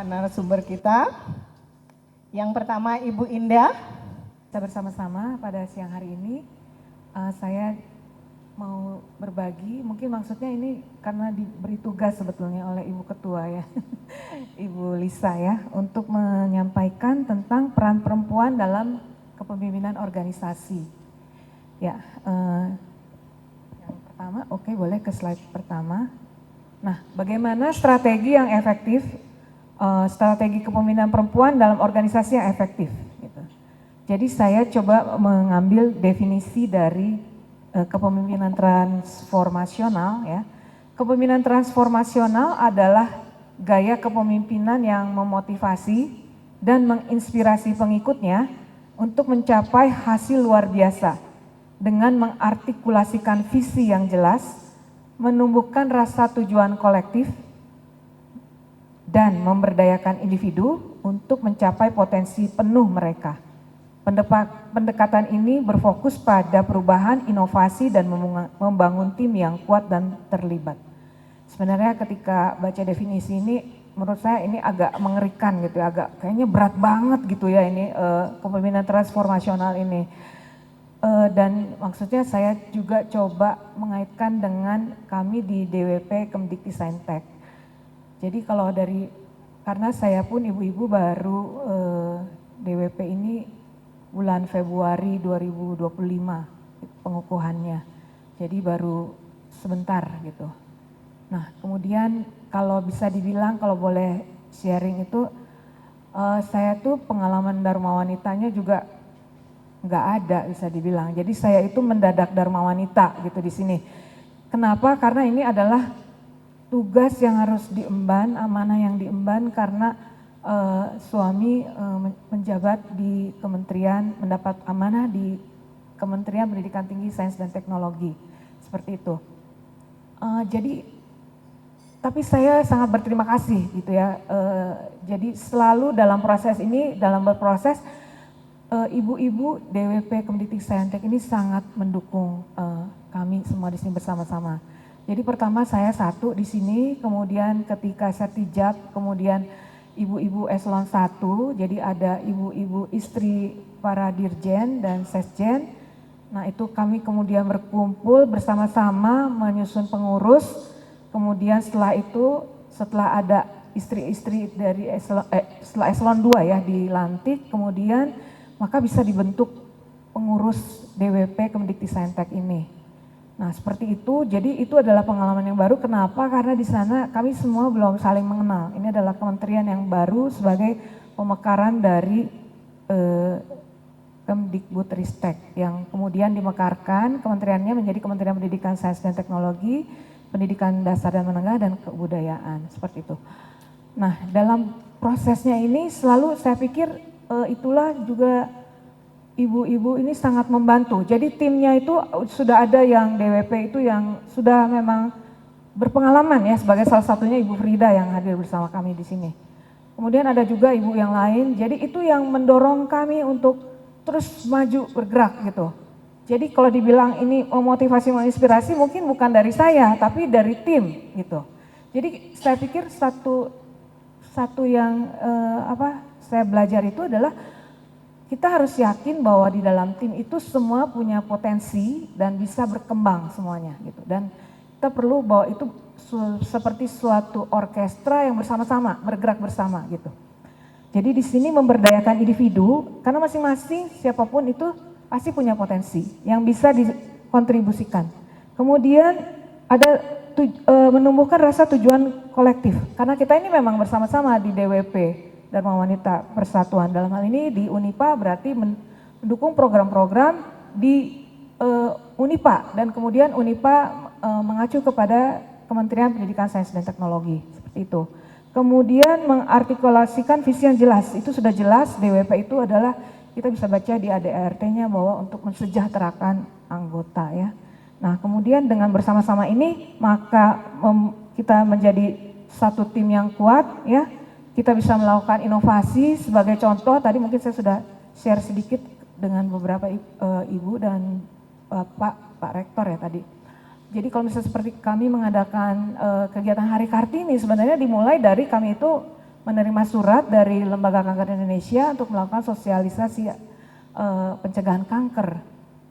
narasumber kita. Yang pertama Ibu Indah. Kita bersama-sama pada siang hari ini, saya mau berbagi, mungkin maksudnya ini karena diberi tugas sebetulnya oleh Ibu Ketua ya, Ibu Lisa ya, untuk menyampaikan tentang peran perempuan dalam kepemimpinan organisasi. Ya, yang pertama, oke, boleh ke slide pertama. Nah, bagaimana strategi yang efektif, strategi kepemimpinan perempuan dalam organisasi yang efektif. Gitu. Jadi saya coba mengambil definisi dari kepemimpinan transformasional ya. Kepemimpinan transformasional adalah gaya kepemimpinan yang memotivasi dan menginspirasi pengikutnya untuk mencapai hasil luar biasa dengan mengartikulasikan visi yang jelas, menumbuhkan rasa tujuan kolektif, dan memberdayakan individu untuk mencapai potensi penuh mereka. Pendekatan ini berfokus pada perubahan, inovasi, dan membangun tim yang kuat dan terlibat. Sebenarnya ketika baca definisi ini, menurut saya ini agak mengerikan gitu ya, agak kayaknya berat banget gitu ya ini kepemimpinan transformasional ini. Dan maksudnya saya juga coba mengaitkan dengan kami di DWP Kemdikti-Saintek. Jadi kalau karena saya pun ibu-ibu baru DWP ini bulan Februari 2025 pengukuhannya, jadi baru sebentar gitu. Nah kemudian kalau bisa dibilang, kalau boleh sharing itu, saya tuh pengalaman Dharma Wanitanya juga nggak ada bisa dibilang. Jadi saya itu mendadak Dharma Wanita gitu di sini. Kenapa? Karena ini adalah tugas yang harus diemban, amanah yang diemban karena suami menjabat di kementerian, mendapat amanah di Kementerian Pendidikan Tinggi, Sains dan Teknologi, seperti itu. Tapi saya sangat berterima kasih gitu ya. Jadi selalu dalam proses ini, dalam berproses, ibu-ibu DWP Kemdikti-Saintek ini sangat mendukung kami semua di sini bersama-sama. Jadi pertama saya satu di sini, kemudian ketika sertijab, kemudian ibu-ibu eselon 1, jadi ada ibu-ibu istri para dirjen dan sesjen. Nah itu kami kemudian berkumpul bersama-sama menyusun pengurus, kemudian setelah itu, setelah ada istri-istri dari setelah eselon 2 ya dilantik, kemudian maka bisa dibentuk pengurus DWP Kemdikti-Saintek ini. Nah seperti itu, jadi itu adalah pengalaman yang baru. Kenapa? Karena di sana kami semua belum saling mengenal. Ini adalah kementerian yang baru sebagai pemekaran dari Kemdikbudristek yang kemudian dimekarkan kementeriannya menjadi Kementerian Pendidikan, Sains dan Teknologi, Pendidikan Dasar dan Menengah, dan Kebudayaan, seperti itu. Nah dalam prosesnya ini selalu saya pikir itulah juga ibu-ibu ini sangat membantu. Jadi timnya itu sudah ada yang DWP itu yang sudah memang berpengalaman ya, sebagai salah satunya Ibu Frida yang hadir bersama kami di sini. Kemudian ada juga ibu yang lain. Jadi itu yang mendorong kami untuk terus maju bergerak gitu. Jadi kalau dibilang ini memotivasi, menginspirasi mungkin bukan dari saya, tapi dari tim gitu. Jadi saya pikir satu yang saya belajar itu adalah kita harus yakin bahwa di dalam tim itu semua punya potensi dan bisa berkembang semuanya gitu. Dan kita perlu bahwa itu seperti suatu orkestra yang bersama-sama, bergerak bersama gitu. Jadi di sini memberdayakan individu karena masing-masing siapapun itu pasti punya potensi yang bisa dikontribusikan. Kemudian ada menumbuhkan rasa tujuan kolektif karena kita ini memang bersama-sama di DWP Dharma Wanita Persatuan, dalam hal ini di Unipa berarti mendukung program-program di Unipa, dan kemudian Unipa mengacu kepada Kementerian Pendidikan, Sains dan Teknologi, seperti itu. Kemudian mengartikulasikan visi yang jelas, itu sudah jelas DWP itu adalah kita bisa baca di ADRT-nya bahwa untuk mensejahterakan anggota ya. Nah kemudian dengan bersama-sama ini maka kita menjadi satu tim yang kuat ya. Kita bisa melakukan inovasi sebagai contoh, tadi mungkin saya sudah share sedikit dengan beberapa ibu dan Pak Rektor ya tadi. Jadi kalau misalnya seperti kami mengadakan kegiatan Hari Kartini sebenarnya dimulai dari kami itu menerima surat dari Lembaga Kanker Indonesia untuk melakukan sosialisasi pencegahan kanker.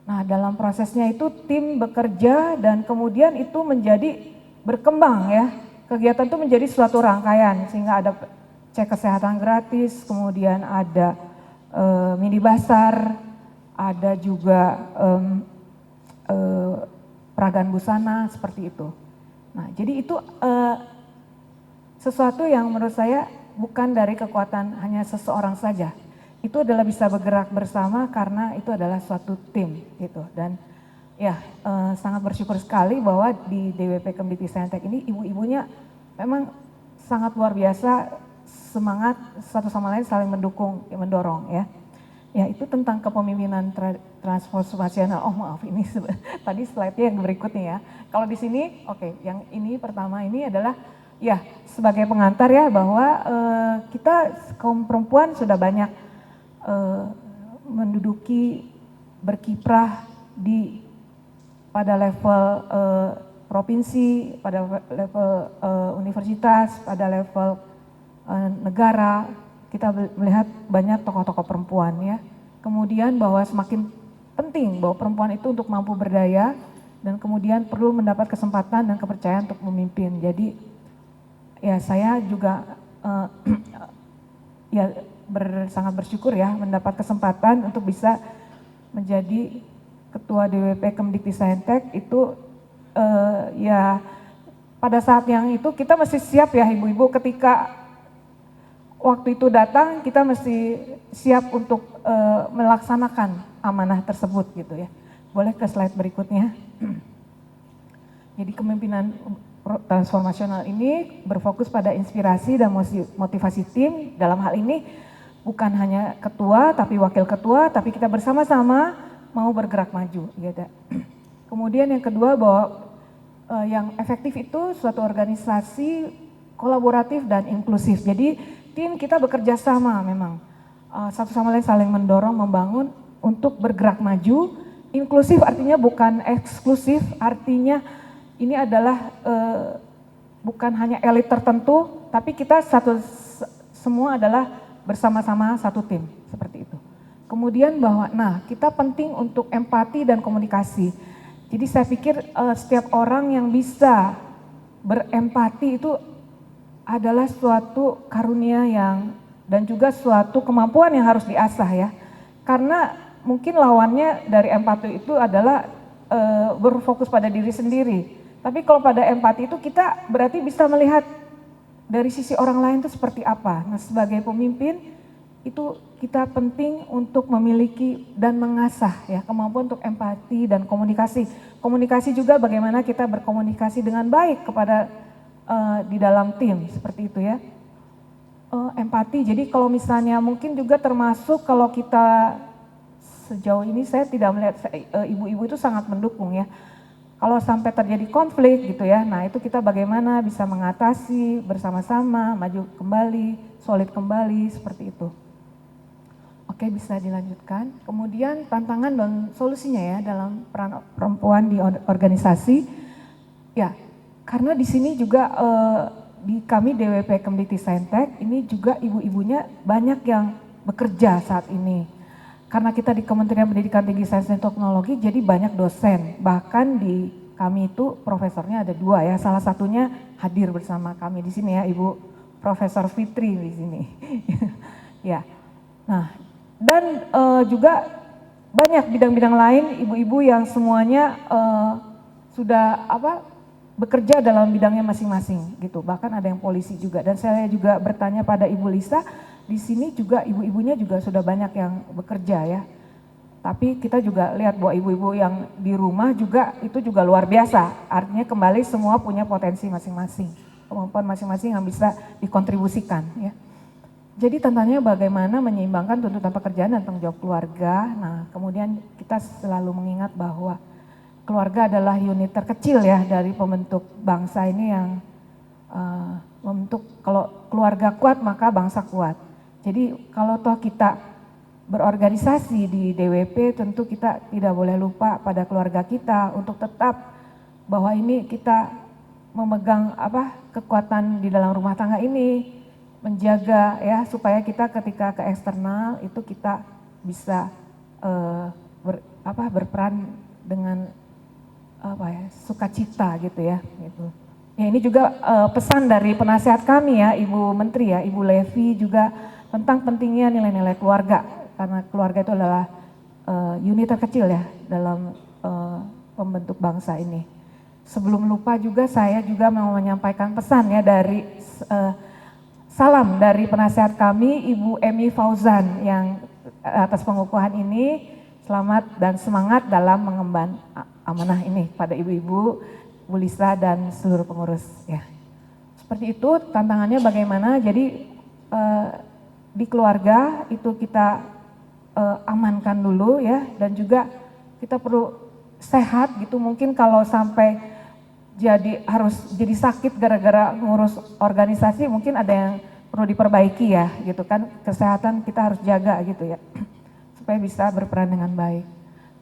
Nah, dalam prosesnya itu tim bekerja dan kemudian itu menjadi berkembang ya. Kegiatan itu menjadi suatu rangkaian sehingga ada cek kesehatan gratis, kemudian ada mini basar, ada juga peragaan busana seperti itu. Nah, jadi itu sesuatu yang menurut saya bukan dari kekuatan hanya seseorang saja. Itu adalah bisa bergerak bersama karena itu adalah suatu tim gitu. Dan ya sangat bersyukur sekali bahwa di DWP Kemdikti Saintek ini ibu-ibunya memang sangat luar biasa, semangat satu sama lain saling mendukung, mendorong ya. Ya itu tentang kepemimpinan transformasional. Oh maaf ini tadi slide-nya yang berikutnya ya. Kalau di sini oke, yang ini pertama ini adalah ya sebagai pengantar ya bahwa kita kaum perempuan sudah banyak menduduki berkiprah pada level provinsi, pada level universitas, pada level negara. Kita melihat banyak tokoh-tokoh perempuan ya. Kemudian bahwa semakin penting bahwa perempuan itu untuk mampu berdaya dan kemudian perlu mendapat kesempatan dan kepercayaan untuk memimpin. Jadi ya saya juga ya sangat bersyukur ya mendapat kesempatan untuk bisa menjadi ketua DWP Kemdikti Saintek itu ya pada saat yang itu kita mesti siap ya ibu-ibu ketika waktu itu datang kita mesti siap untuk melaksanakan amanah tersebut gitu ya. Boleh ke slide berikutnya. Jadi kepemimpinan transformasional ini berfokus pada inspirasi dan motivasi tim. Dalam hal ini bukan hanya ketua tapi wakil ketua, tapi kita bersama-sama mau bergerak maju. Gitu. Kemudian yang kedua bahwa yang efektif itu suatu organisasi kolaboratif dan inklusif. Jadi tim kita bekerja sama memang satu sama lain saling mendorong, membangun untuk bergerak maju. Inklusif artinya bukan eksklusif, artinya ini adalah bukan hanya elit tertentu, tapi kita semua adalah bersama-sama satu tim, seperti itu. Kemudian bahwa, kita penting untuk empati dan komunikasi. Jadi saya pikir setiap orang yang bisa berempati itu adalah suatu karunia dan juga suatu kemampuan yang harus diasah ya. Karena mungkin lawannya dari empati itu adalah berfokus pada diri sendiri. Tapi kalau pada empati itu kita berarti bisa melihat dari sisi orang lain itu seperti apa. Nah sebagai pemimpin itu kita penting untuk memiliki dan mengasah ya kemampuan untuk empati dan komunikasi. Komunikasi juga bagaimana kita berkomunikasi dengan baik kepada di dalam tim seperti itu ya. Empati jadi kalau misalnya mungkin juga termasuk kalau kita sejauh ini saya tidak melihat ibu-ibu itu sangat mendukung ya. Kalau sampai terjadi konflik gitu ya, nah itu kita bagaimana bisa mengatasi bersama-sama, maju kembali, solid kembali, seperti itu. Oke bisa dilanjutkan. Kemudian tantangan dan solusinya ya dalam peran perempuan di organisasi. Ya, karena di sini juga di kami DWP Kemdikti Saintek ini juga ibu-ibunya banyak yang bekerja saat ini. Karena kita di Kementerian Pendidikan Tinggi Sains dan Teknologi jadi banyak dosen, bahkan di kami itu profesornya ada 2 ya, salah satunya hadir bersama kami di sini ya Ibu Profesor Fitri di sini. Ya, nah dan juga banyak bidang-bidang lain ibu-ibu yang semuanya sudah bekerja dalam bidangnya masing-masing gitu, bahkan ada yang polisi juga dan saya juga bertanya pada Ibu Lisa, di sini juga ibu-ibunya juga sudah banyak yang bekerja ya. Tapi kita juga lihat bahwa ibu-ibu yang di rumah juga itu juga luar biasa. Artinya kembali semua punya potensi masing-masing. Kemampuan masing-masing yang bisa dikontribusikan ya. Jadi tantangannya bagaimana menyeimbangkan tuntutan pekerjaan dan tanggung jawab keluarga. Nah kemudian kita selalu mengingat bahwa keluarga adalah unit terkecil ya dari pembentuk bangsa ini yang membentuk kalau keluarga kuat maka bangsa kuat. Jadi kalau toh kita berorganisasi di DWP tentu kita tidak boleh lupa pada keluarga kita untuk tetap bahwa ini kita memegang kekuatan di dalam rumah tangga ini menjaga ya supaya kita ketika ke eksternal itu kita bisa berperan dengan sukacita gitu ya. Gitu. Ya ini juga pesan dari penasihat kami ya, Ibu Menteri ya, Ibu Levi juga tentang pentingnya nilai-nilai keluarga, karena keluarga itu adalah unit terkecil ya dalam pembentuk bangsa ini. Sebelum lupa juga saya juga mau menyampaikan pesan ya dari salam dari penasihat kami Ibu Emi Fauzan yang atas pengukuhan ini, selamat dan semangat dalam mengemban amanah ini pada ibu-ibu, Bu Lisa dan seluruh pengurus ya. Seperti itu tantangannya bagaimana, jadi di keluarga itu kita amankan dulu ya, dan juga kita perlu sehat gitu, mungkin kalau sampai harus jadi sakit gara-gara ngurus organisasi mungkin ada yang perlu diperbaiki ya gitu kan, kesehatan kita harus jaga gitu ya supaya bisa berperan dengan baik.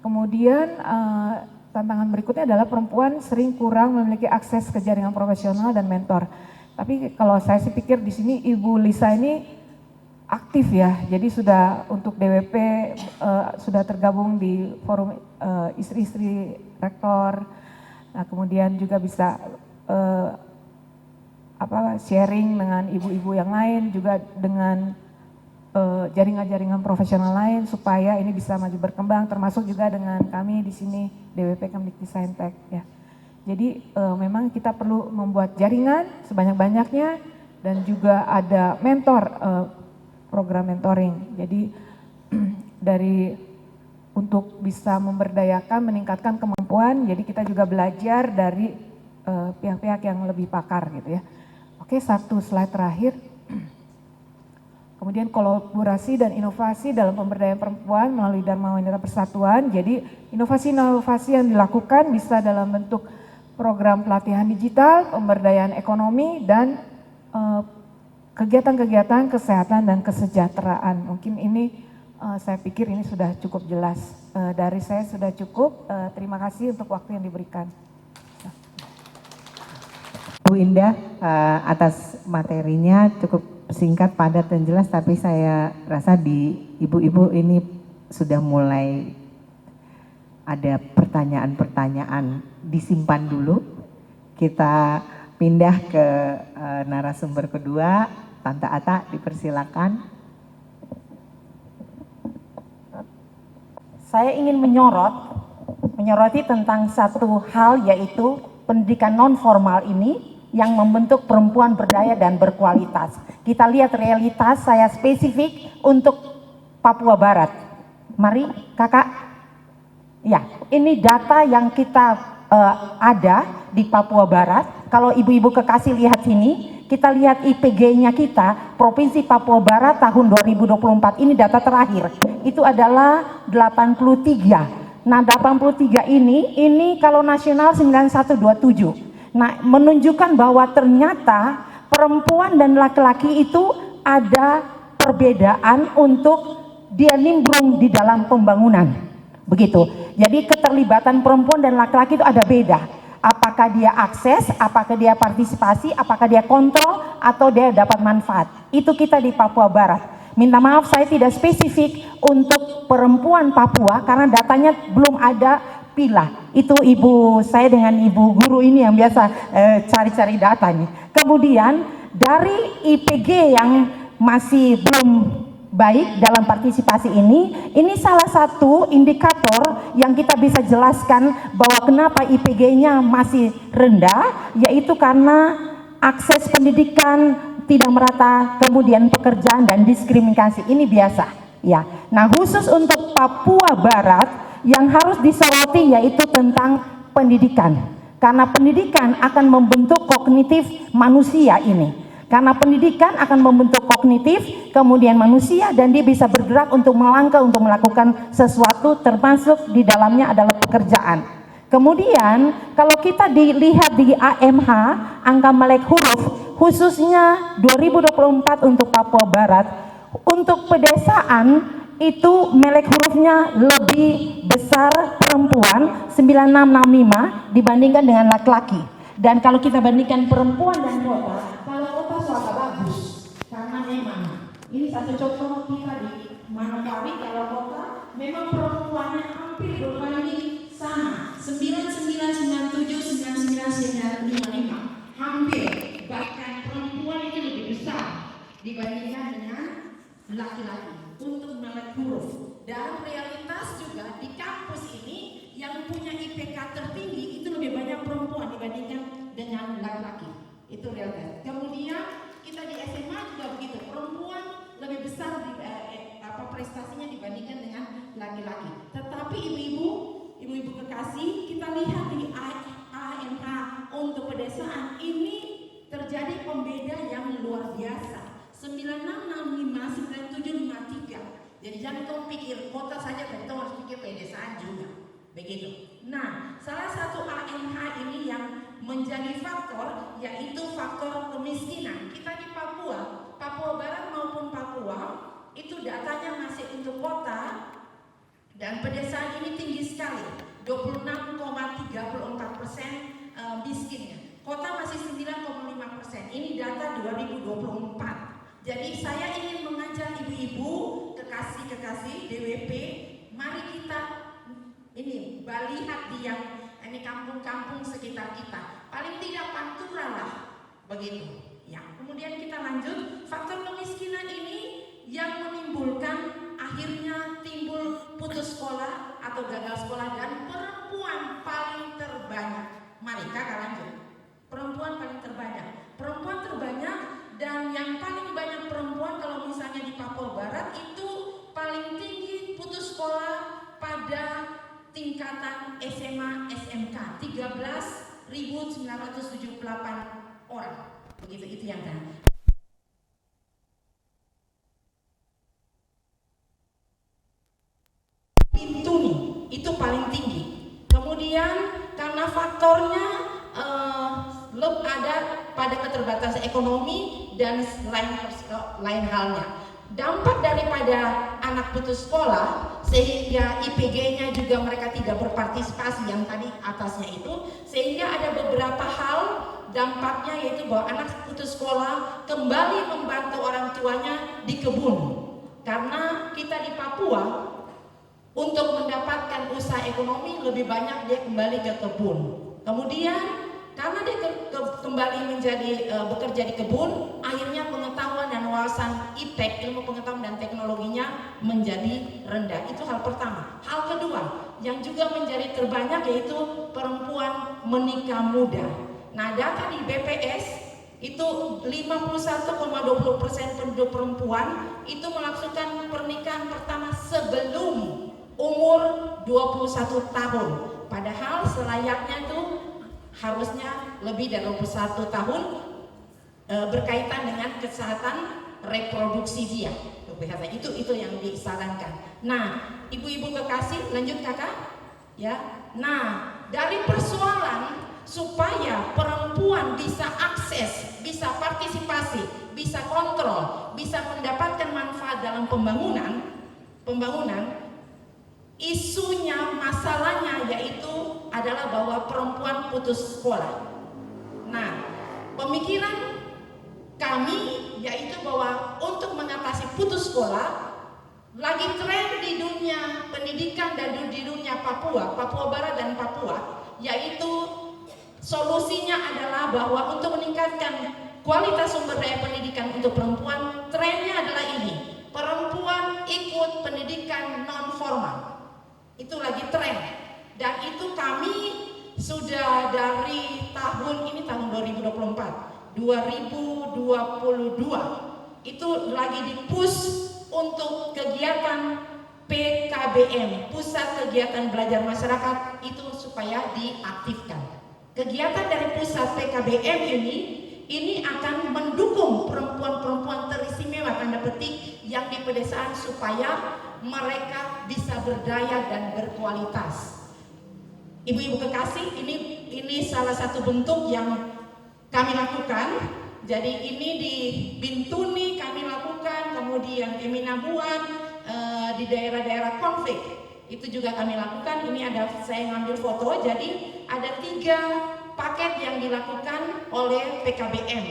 Kemudian tantangan berikutnya adalah perempuan sering kurang memiliki akses ke jaringan profesional dan mentor. Tapi kalau saya sih pikir di sini Ibu Lisa ini aktif ya, jadi sudah untuk DWP sudah tergabung di forum istri-istri rektor. Nah kemudian juga bisa sharing dengan ibu-ibu yang lain, juga dengan jaringan-jaringan profesional lain supaya ini bisa maju berkembang, termasuk juga dengan kami di sini DWP Kemdikbudristek ya. Jadi memang kita perlu membuat jaringan sebanyak-banyaknya dan juga ada mentor, program mentoring. Jadi untuk bisa memberdayakan, meningkatkan kemampuan, jadi kita juga belajar dari pihak-pihak yang lebih pakar gitu ya. Oke, satu slide terakhir. Kemudian kolaborasi dan inovasi dalam pemberdayaan perempuan melalui Dharma Wanita Persatuan. Jadi inovasi-inovasi yang dilakukan bisa dalam bentuk program pelatihan digital, pemberdayaan ekonomi, dan kegiatan-kegiatan kesehatan dan kesejahteraan. Mungkin ini saya pikir ini sudah cukup jelas. Dari saya sudah cukup. Terima kasih untuk waktu yang diberikan. Bu Indah atas materinya cukup singkat, padat dan jelas, tapi saya rasa di ibu-ibu ini sudah mulai ada pertanyaan-pertanyaan, disimpan dulu. Kita pindah ke narasumber kedua, Tante Ata, dipersilakan. Saya ingin menyoroti tentang satu hal, yaitu pendidikan non formal ini yang membentuk perempuan berdaya dan berkualitas. Kita lihat realitas, saya spesifik untuk Papua Barat. Mari kakak. Ya, ini data yang kita ada di Papua Barat. Kalau ibu-ibu kekasih lihat sini, kita lihat IPG-nya kita, Provinsi Papua Barat tahun 2024, ini data terakhir. Itu adalah 83. Nah 83 ini kalau nasional 9127. Nah, menunjukkan bahwa ternyata perempuan dan laki-laki itu ada perbedaan untuk dia nimbrung di dalam pembangunan. Begitu. Jadi keterlibatan perempuan dan laki-laki itu ada beda. Apakah dia akses, apakah dia partisipasi, apakah dia kontrol, atau dia dapat manfaat. Itu kita di Papua Barat. Minta maaf saya tidak spesifik untuk perempuan Papua karena datanya belum ada pilah. Itu ibu saya dengan ibu guru ini yang biasa cari-cari data nih. Kemudian dari IPG yang masih belum baik dalam partisipasi ini salah satu indikator yang kita bisa jelaskan bahwa kenapa IPG-nya masih rendah, yaitu karena akses pendidikan tidak merata, kemudian pekerjaan dan diskriminasi, ini biasa ya. Nah khusus untuk Papua Barat yang harus disoroti yaitu tentang pendidikan, karena pendidikan akan membentuk kognitif manusia ini, karena pendidikan akan membentuk kognitif kemudian manusia, dan dia bisa bergerak untuk melangkah, untuk melakukan sesuatu, termasuk di dalamnya adalah pekerjaan. Kemudian kalau kita dilihat di AMH, angka melek huruf khususnya 2024 untuk Papua Barat, untuk pedesaan itu melek hurufnya lebih besar perempuan 9665 dibandingkan dengan laki-laki. Dan kalau kita bandingkan perempuan dan kota, kalau kota suaka bagus karena satu contoh kita di Manokwari kalau kota memang perempuannya hampir berbanding sama 99,97, 99,955 hampir, bahkan perempuan itu lebih besar dibandingkan dengan laki-laki untuk melek huruf. Dan realitas juga di kampus ini yang punya IPK tertinggi itu lebih banyak perempuan dibandingkan dengan laki-laki. Itu realitas. Kemudian kita di SMA juga begitu, perempuan lebih besar prestasinya dibandingkan dengan laki-laki. Tetapi ibu-ibu kekasih, kita lihat di AMH untuk pedesaan ini terjadi pembeda yang luar biasa. 9665, 9753. Jadi jangan kau pikir kota saja, tapi kau harus pikir pedesaan juga. Begitu. Nah, salah satu AMH ini yang menjadi faktor yaitu faktor kemiskinan. Kita di Papua Barat maupun Papua itu datanya masih untuk kota dan pedesaan ini tinggi sekali, 26,34% miskinnya. Kota masih 9,5%. Ini data 2024. Jadi saya ingin mengajak ibu-ibu, kekasih-kekasih DWP, mari kita ini lihat di yang ini kampung-kampung sekitar kita. Paling tidak Pantura lah, begitu. Ya, kemudian kita lanjut. Faktor kemiskinan ini yang menimbulkan akhirnya timbul putus sekolah atau gagal sekolah dan perempuan paling terbanyak. Mari kakak lanjut. Perempuan paling terbanyak. Perempuan terbanyak dan yang paling banyak perempuan kalau misalnya di Papua Barat itu paling tinggi putus sekolah pada tingkatan SMA SMK 13.978 orang. Begitu itu yang kan. Pintuni itu paling tinggi. Kemudian karena faktornya ada pada keterbatasan ekonomi dan lain halnya. Dampak daripada anak putus sekolah sehingga IPG-nya juga mereka tidak berpartisipasi yang tadi atasnya itu, sehingga ada beberapa hal dampaknya yaitu bahwa anak putus sekolah kembali membantu orang tuanya di kebun. Karena kita di Papua untuk mendapatkan usaha ekonomi lebih banyak dia kembali ke kebun. Kemudian karena dia kembali menjadi bekerja di kebun, akhirnya pengetahuan dan wawasan iptek, ilmu pengetahuan dan teknologinya menjadi rendah. Itu hal pertama. Hal kedua yang juga menjadi terbanyak yaitu perempuan menikah muda. Nah, data di BPS itu 51,20% penduduk perempuan itu melakukan pernikahan pertama sebelum umur 21 tahun. Padahal selayaknya itu harusnya lebih dari 21 tahun berkaitan dengan kesehatan reproduksi dia. Itu yang disarankan. Nah, ibu-ibu kekasih, lanjut kakak. Ya. Nah, dari persoalan supaya perempuan bisa akses, bisa partisipasi, bisa kontrol, bisa mendapatkan manfaat dalam pembangunan, isunya, masalahnya yaitu adalah bahwa perempuan putus sekolah. Nah, pemikiran kami yaitu bahwa untuk mengatasi putus sekolah, lagi tren di dunia pendidikan dan di dunia Papua Barat dan Papua, yaitu solusinya adalah bahwa untuk meningkatkan kualitas sumber daya pendidikan untuk perempuan, trennya adalah ini, perempuan ikut pendidikan non formal. Itu lagi tren, dan itu kami sudah dari tahun 2024, 2022 itu lagi di-push untuk kegiatan PKBM, Pusat Kegiatan Belajar Masyarakat, itu supaya diaktifkan. Kegiatan dari pusat PKBM ini akan mendukung perempuan-perempuan teristimewa tanda petik yang di pedesaan supaya mereka bisa berdaya dan berkualitas. Ibu-ibu kekasih, ini salah satu bentuk yang kami lakukan. Jadi ini di Bintuni kami lakukan, kemudian di Minabuan, di daerah-daerah konflik itu juga kami lakukan. Ini ada saya ngambil foto. Jadi ada 3 paket yang dilakukan oleh PKBM.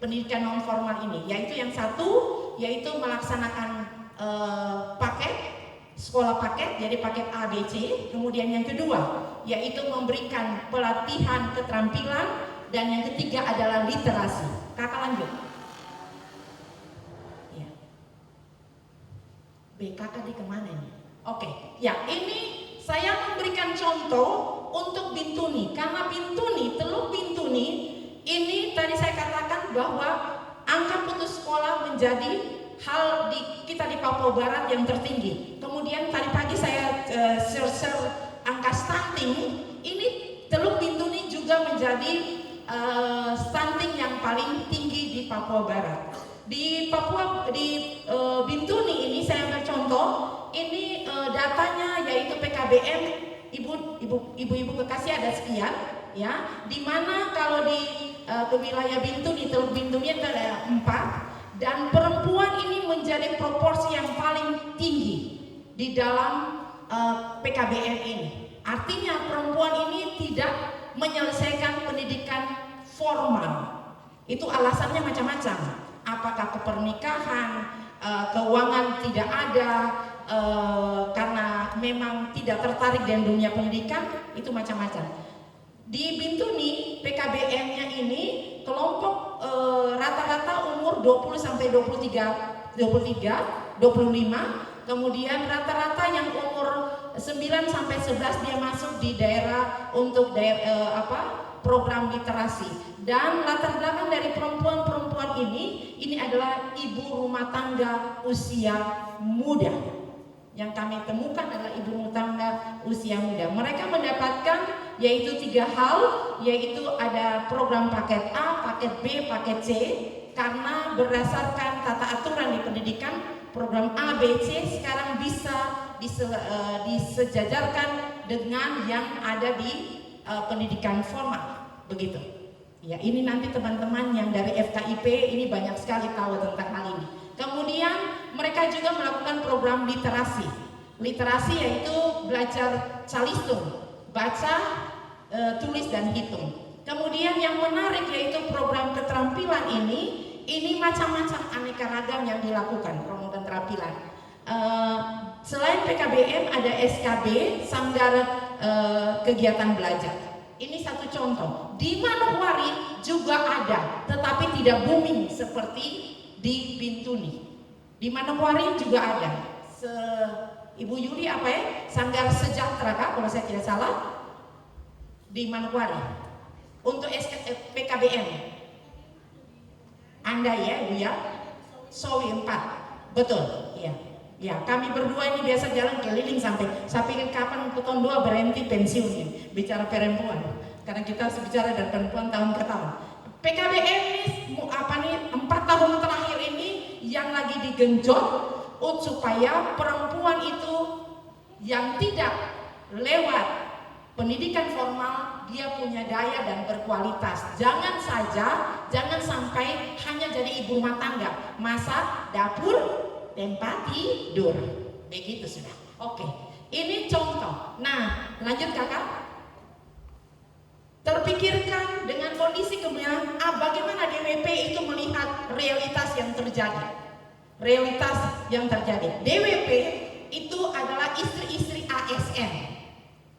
pendidikan non formal ini, yaitu yang satu yaitu melaksanakan paket sekolah paket, jadi paket A, B, C. Kemudian yang kedua yaitu memberikan pelatihan keterampilan, dan yang ketiga adalah literasi. Kakak lanjut. Ya. BKK di kemana ini? Oke, ya ini saya memberikan contoh untuk Bintuni, karena Bintuni, Teluk Bintuni ini tadi saya katakan bahwa angka putus sekolah menjadi hal kita di Papua Barat yang tertinggi. Kemudian tadi pagi saya share angka stunting, ini Teluk Bintuni juga menjadi stunting yang paling tinggi di Papua Barat. Di Bintuni ini saya ambil contoh, ini datanya yaitu PKBM ibu-ibu kekasih ada sekian, ya. Dimana kalau di ke wilayah Bintuni, Teluk Bintuni ada 4. Dan perempuan ini menjadi proporsi yang paling tinggi di dalam PKBM ini. Artinya perempuan ini tidak menyelesaikan pendidikan formal. Itu alasannya macam-macam. Apakah kepernikahan, keuangan tidak ada, karena memang tidak tertarik dengan dunia pendidikan, itu macam-macam. Di Bintuni PKBM-nya ini kelompok rata-rata umur 20 sampai 25, kemudian rata-rata yang umur 9 sampai 11 dia masuk di daerah untuk program literasi. Dan latar belakang dari perempuan-perempuan ini adalah ibu rumah tangga usia muda. Yang kami temukan adalah ibu rumah tangga usia muda. Mereka mendapatkan yaitu 3 hal, yaitu ada program paket A, paket B, paket C. Karena berdasarkan tata aturan di pendidikan, program A, B, C sekarang bisa disejajarkan dengan yang ada di pendidikan formal, begitu. Ya, ini nanti teman-teman yang dari FKIP ini banyak sekali tahu tentang hal ini. Kemudian mereka juga melakukan program literasi. Literasi yaitu belajar calistung, baca, tulis dan hitung. Kemudian yang menarik yaitu program keterampilan ini macam-macam aneka ragam yang dilakukan program keterampilan. Selain PKBM ada SKB, Sanggar Kegiatan Belajar. Ini satu contoh. Di Manokwari juga ada, tetapi tidak booming seperti di Bintuni. Di Manokwari juga ada. Ibu Yuli Sanggar Sejahtera kah kalau saya tidak salah? Di Manokwari. Untuk PKBM. Anda ya, Ibu ya? Sowi 4. Betul, iya. Ya, kami berdua ini biasa jalan keliling sampai saya pikir kapan tahun 2 berhenti pensiun ini bicara perempuan. Karena kita harus bicara dari perempuan tahun ke tahun. PKBM ini 4 tahun terakhir ini yang lagi digenjot supaya perempuan itu yang tidak lewat pendidikan formal dia punya daya dan berkualitas. Jangan sampai hanya jadi ibu rumah tangga, masak, dapur, tempat tidur. Begitu sudah. Oke. Ini contoh. Nah, lanjut kakak. Terpikirkan dengan kondisi kemudian bagaimana DWP itu melihat realitas yang terjadi. DWP itu adalah istri-istri ASN.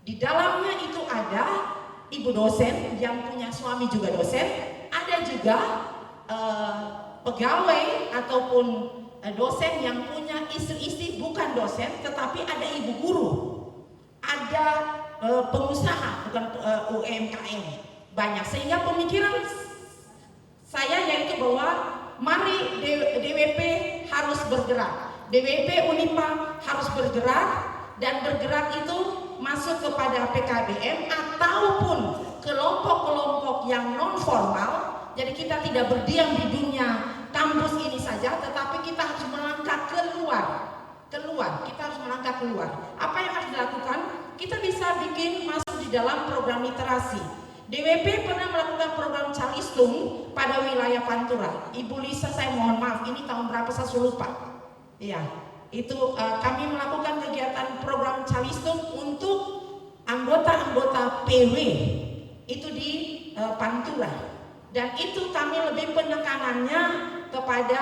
Di dalamnya itu ada ibu dosen yang punya suami juga dosen, ada juga pegawai ataupun dosen yang punya istri-istri bukan dosen tetapi ada ibu guru, ada pengusaha bukan UMKM banyak, sehingga pemikiran saya yaitu bahwa mari DWP harus bergerak, DWP Unipam harus bergerak, dan bergerak itu masuk kepada PKBM ataupun kelompok-kelompok yang non formal. Jadi kita tidak berdiam di dunia kampus ini saja, tetapi kita harus melangkah keluar. Kita harus melangkah keluar. Apa yang harus dilakukan? Kita bisa bikin masuk di dalam program literasi. DWP pernah melakukan program calistung pada wilayah Pantura. Ibu Lisa, saya mohon maaf, ini tahun berapa saya lupa. Iya, itu kami melakukan kegiatan program calistung untuk anggota-anggota PW itu di Pantura. Dan itu kami lebih penekanannya kepada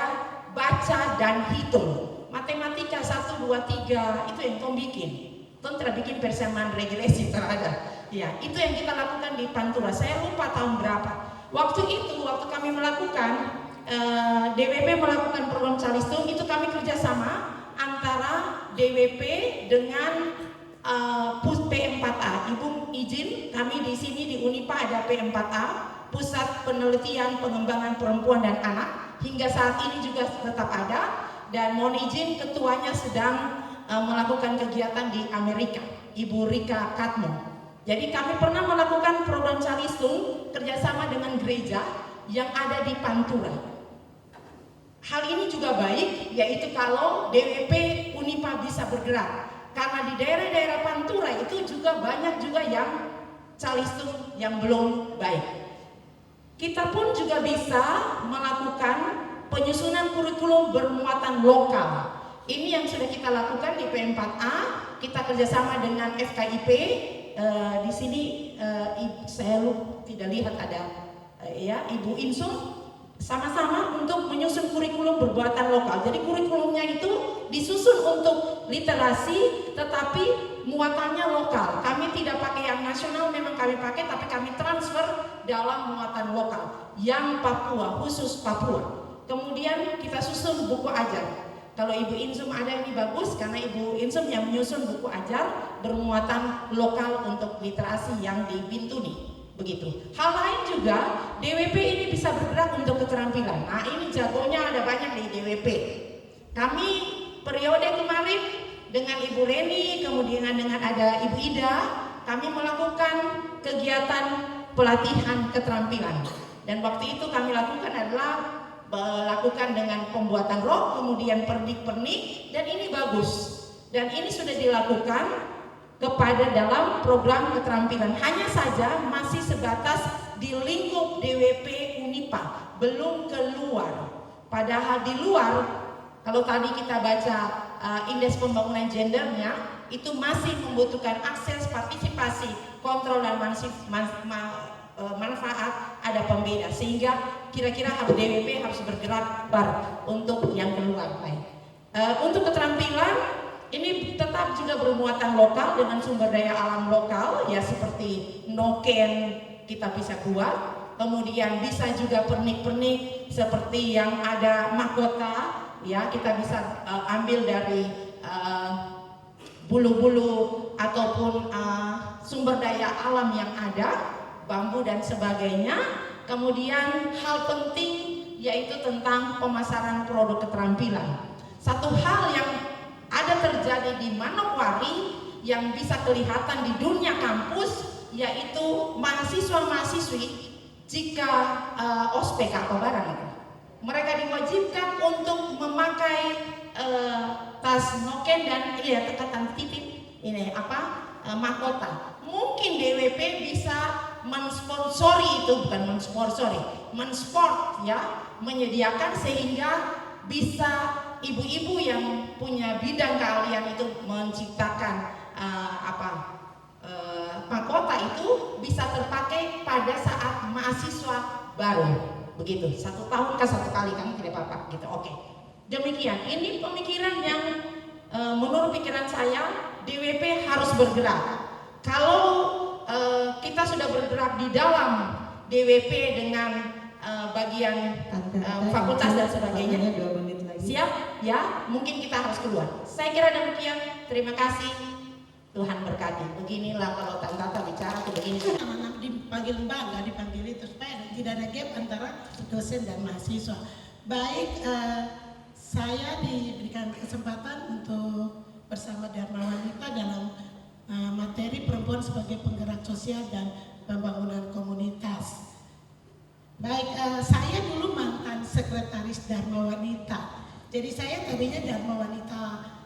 baca dan hitung. Matematika 1, 2, 3 itu yang kau bikin. Kau tidak bikin persamaan regresi terhadap. Ya, itu yang kita lakukan di Pantura. Saya lupa tahun berapa. Waktu itu, waktu kami melakukan DWP melakukan program Calistung, itu kami kerjasama antara DWP dengan P4A. Ibu izin, kami di sini di Unipa ada P4A, Pusat Penelitian Pengembangan Perempuan dan Anak. Hingga saat ini juga tetap ada. Dan mohon izin, ketuanya sedang melakukan kegiatan di Amerika, Ibu Rika Katmo. Jadi kami pernah melakukan program Calistung kerjasama dengan gereja yang ada di Pantura. Hal ini juga baik, yaitu kalau DWP Unipa bisa bergerak. Karena di daerah-daerah Pantura itu juga banyak juga yang Calistung yang belum baik. Kita pun juga bisa melakukan penyusunan kurikulum bermuatan lokal. Ini yang sudah kita lakukan di P4A. Kita kerjasama dengan FKIP. Di sini saya tidak lihat ada ya Ibu Insum, sama-sama untuk menyusun kurikulum bermuatan lokal. Jadi kurikulumnya itu disusun untuk literasi, tetapi muatannya lokal. Kami tidak pakai yang nasional, memang kami pakai, tapi kami transfer dalam muatan lokal. Yang Papua, khusus Papua. Kemudian kita susun buku ajar. Kalau Ibu Insum ada ini bagus, karena Ibu Insum yang menyusun buku ajar bermuatan lokal untuk literasi yang di Bintuni. Begitu. Hal lain juga, DWP ini bisa bergerak untuk keterampilan. Nah, ini jagonya ada banyak di DWP. Kami periode kemarin dengan Ibu Reni, kemudian dengan ada Ibu Ida, kami melakukan kegiatan pelatihan keterampilan. Dan waktu itu kami lakukan adalah melakukan dengan pembuatan rok, kemudian pernik-pernik, dan ini bagus. Dan ini sudah dilakukan kepada dalam program keterampilan. Hanya saja masih sebatas di lingkup DWP Unipa, belum keluar. Padahal di luar, kalau tadi kita baca indeks pembangunan gendernya, itu masih membutuhkan akses, partisipasi, kontrol dan manfaat ada pembeda, sehingga kira-kira DWP harus bergerak untuk yang keluar. Untuk keterampilan ini tetap juga bermuatan lokal dengan sumber daya alam lokal, ya seperti noken kita bisa buat, kemudian bisa juga pernik-pernik seperti yang ada mahkota, ya kita bisa ambil dari bulu-bulu ataupun sumber daya alam yang ada, bambu dan sebagainya. Kemudian hal penting yaitu tentang pemasaran produk keterampilan. Satu hal yang ada terjadi di Manokwari yang bisa kelihatan di dunia kampus, yaitu mahasiswa-mahasiswi jika ospek atau barang itu, mereka diwajibkan untuk memakai tas noken dan tekatan titip ini mahkota. Mungkin DWP bisa mensponsori itu, bukan mensport ya, menyediakan sehingga bisa ibu-ibu yang punya bidang keahlian itu menciptakan mahkota itu bisa terpakai pada saat mahasiswa baru, begitu. 1 tahun ke 1 kali kan tidak apa-apa gitu. Oke. Demikian, ini pemikiran yang menurut pikiran saya DWP harus bergerak. Kalau kita sudah bergerak di dalam DWP dengan bagian fakultas dan sebagainya. Siap? Ya, mungkin kita harus keluar. Saya kira demikian. Terima kasih. Tuhan berkati. Beginilah kalau Tante bicara tuh begini. Anak-anak dipanggil mbak, nggak dipanggil itu supaya tidak ada gap antara dosen dan mahasiswa. Baik, saya diberikan kesempatan untuk bersama Dharma Wanita dalam materi perempuan sebagai penggerak sosial dan pembangunan komunitas. Baik, saya dulu mantan sekretaris Dharma Wanita. Jadi saya tadinya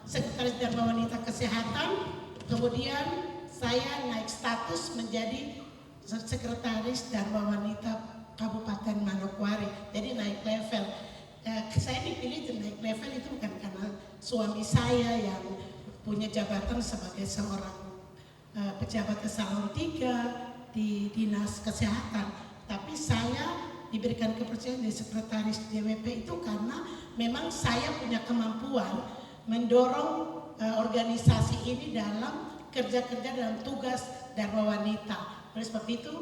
sekretaris Dharma Wanita Kesehatan, kemudian saya naik status menjadi sekretaris Dharma Wanita Kabupaten Manokwari. Jadi naik level. Saya dipilih naik level itu bukan karena suami saya yang punya jabatan sebagai seorang pejabat eselon 3 di Dinas Kesehatan, tapi saya diberikan kepercayaan dari sekretaris DWP itu karena memang saya punya kemampuan mendorong organisasi ini dalam kerja-kerja dalam tugas Dharma Wanita. Oleh sebab itu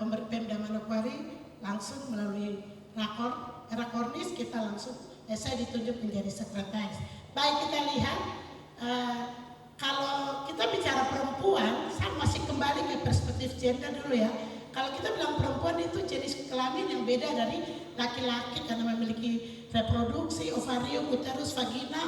Pemda Manokwari langsung melalui Rakornis kita langsung saya ditunjuk menjadi sekretaris. Baik, kita lihat kalau kita bicara perempuan, saya masih kembali ke perspektif gender dulu ya. Kalau kita bilang perempuan itu jenis kelamin yang beda dari laki-laki karena memiliki reproduksi, ovarium, uterus, vagina,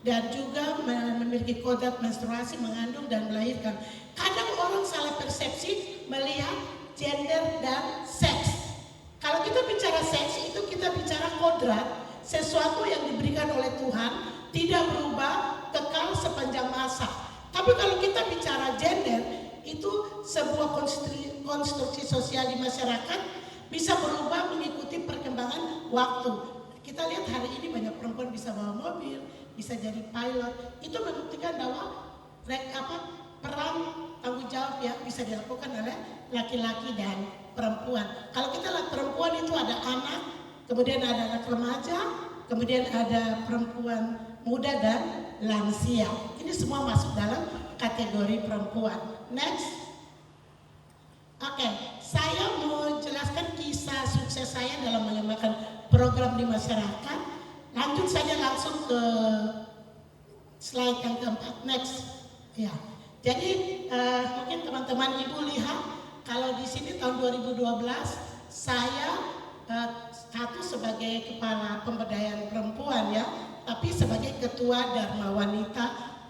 dan juga memiliki kodrat menstruasi, mengandung dan melahirkan. Kadang orang salah persepsi melihat gender dan seks. Kalau kita bicara seks itu kita bicara kodrat, sesuatu yang diberikan oleh Tuhan tidak berubah kekal sepanjang masa. Tapi kalau kita bicara gender itu sebuah konstruksi sosial di masyarakat bisa berubah mengikuti perkembangan waktu. Kita lihat hari ini banyak perempuan bisa bawa mobil, bisa jadi pilot. Itu membuktikan bahwa peran tanggung jawab yang bisa dilakukan oleh laki-laki dan perempuan. Kalau kita lihat perempuan itu ada anak, kemudian ada anak remaja, kemudian ada perempuan muda dan lansia. Ini semua masuk dalam kategori perempuan. Next. Oke, saya mau jelaskan kisah sukses saya dalam mengembangkan program di masyarakat. Lanjut saja langsung ke slide yang keempat. Next. Ya. Jadi mungkin teman-teman ibu lihat kalau di sini tahun 2012 saya status sebagai kepala pemberdayaan perempuan ya, tapi sebagai ketua Dharma Wanita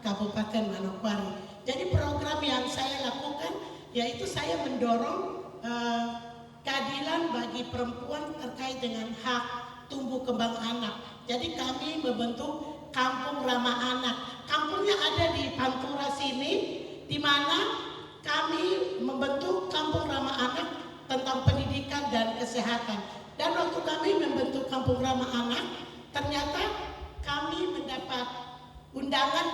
Kabupaten Manokwari. Jadi program yang saya lakukan yaitu saya mendorong keadilan bagi perempuan terkait dengan hak tumbuh kembang anak. Jadi kami membentuk Kampung Ramah Anak. Kampungnya ada di Pantura sini, di mana kami membentuk Kampung Ramah Anak tentang pendidikan dan kesehatan. Dan waktu kami membentuk Kampung Ramah Anak, ternyata kami mendapat undangan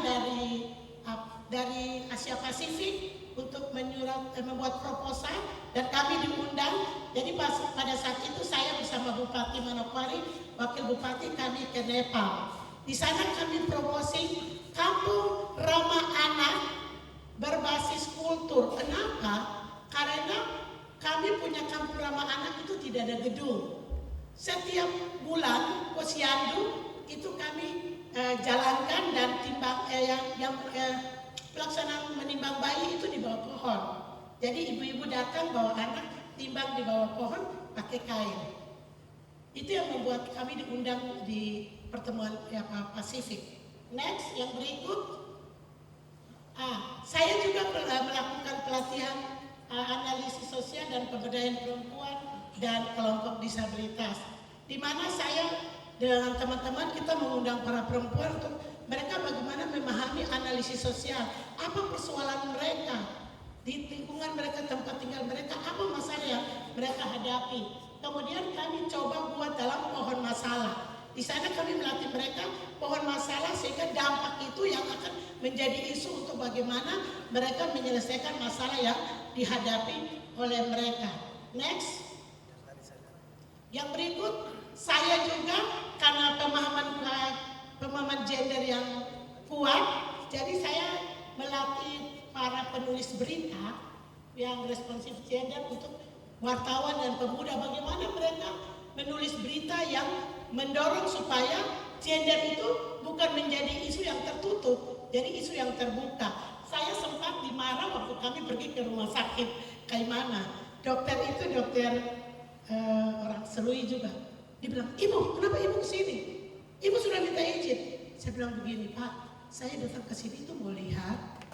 dari Asia Pasifik untuk membuat proposal dan kami diundang. Jadi pada saat itu saya bersama Bupati Manokwari, Wakil Bupati kami ke Nepal. Di sana kami promosi Kampung Ramah Anak berbasis kultur. Kenapa? Karena kami punya Kampung Ramah Anak itu tidak ada gedung. Setiap bulan posyandu itu kami jalankan dan pelaksanaan menimbang bayi itu di bawah pohon. Jadi ibu-ibu datang bawa anak timbang di bawah pohon pakai kain. Itu yang membuat kami diundang di pertemuan Pasifik. Next, yang berikut. Saya juga melakukan pelatihan analisis sosial dan pemberdayaan perempuan dan kelompok disabilitas. Di mana saya dengan teman-teman kita mengundang para perempuan untuk mereka bagaimana memahami analisis sosial, apa persoalan mereka di lingkungan mereka, tempat tinggal mereka, apa masalah yang mereka hadapi. Kemudian kami coba buat dalam pohon masalah. Di sana kami melatih mereka pohon masalah sehingga dampak itu yang akan menjadi isu untuk bagaimana mereka menyelesaikan masalah yang dihadapi oleh mereka. Next. Yang berikut, saya juga karena pemahaman gender yang kuat, jadi saya melatih para penulis berita yang responsif gender untuk wartawan dan pemuda bagaimana mereka menulis berita yang mendorong supaya gender itu bukan menjadi isu yang tertutup, jadi isu yang terbuka. Saya sempat dimarah waktu kami pergi ke rumah sakit Kaimana. Dokter itu orang Selui juga. Dia bilang, "Ibu, kenapa ibu kesini? Ibu sudah minta izin." Saya bilang begini, "Pak, saya datang ke sini itu mau lihat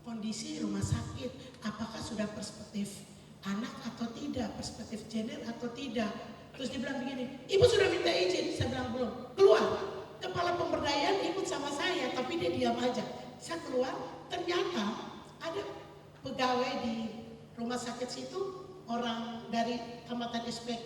kondisi rumah sakit, apakah sudah perspektif anak atau tidak, perspektif gender atau tidak." Terus dia bilang begini, "Ibu sudah minta izin." Saya bilang, "Belum." Keluar, kepala pemberdayaan ikut sama saya, tapi dia diam aja. Saya keluar, ternyata ada pegawai di rumah sakit situ, orang dari tamatan SPK,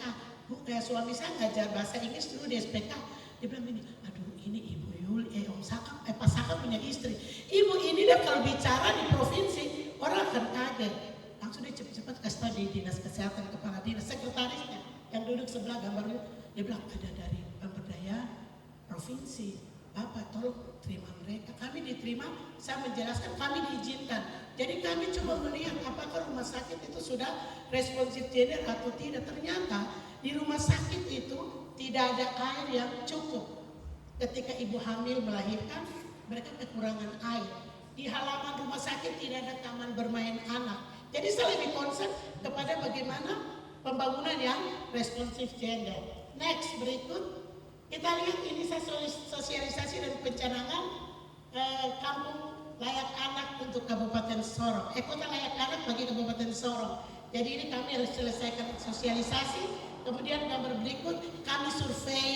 suami saya ngajar bahasa Inggris dulu di SPK. Dia bilang begini, "Aduh, ini Ibu Yuli, Om Saka, Pak Saka punya istri. Ibu ini deh kalau bicara di provinsi, orang akan kaget." Langsung dia cepat-cepat kasih tahu di dinas kesehatan, kepala dinas, sekretarisnya yang duduk duduk sebelah gambarnya, dia bilang ada dari pemberdayaan provinsi. Bapak tolong terima mereka. Kami diterima, saya menjelaskan kami diizinkan. Jadi kami coba melihat apakah rumah sakit itu sudah responsif gender atau tidak. Ternyata di rumah sakit itu tidak ada air yang cukup. Ketika ibu hamil melahirkan, mereka kekurangan air. Di halaman rumah sakit tidak ada taman bermain anak. Jadi saya lebih concern kepada bagaimana pembangunan yang responsif gender. Next, berikut. Kita lihat ini sosialisasi dan pencanangan kampung layak anak untuk Kabupaten Sorong. Kota layak anak bagi Kabupaten Sorong. Jadi ini kami harus selesaikan sosialisasi. Kemudian gambar berikut, kami survei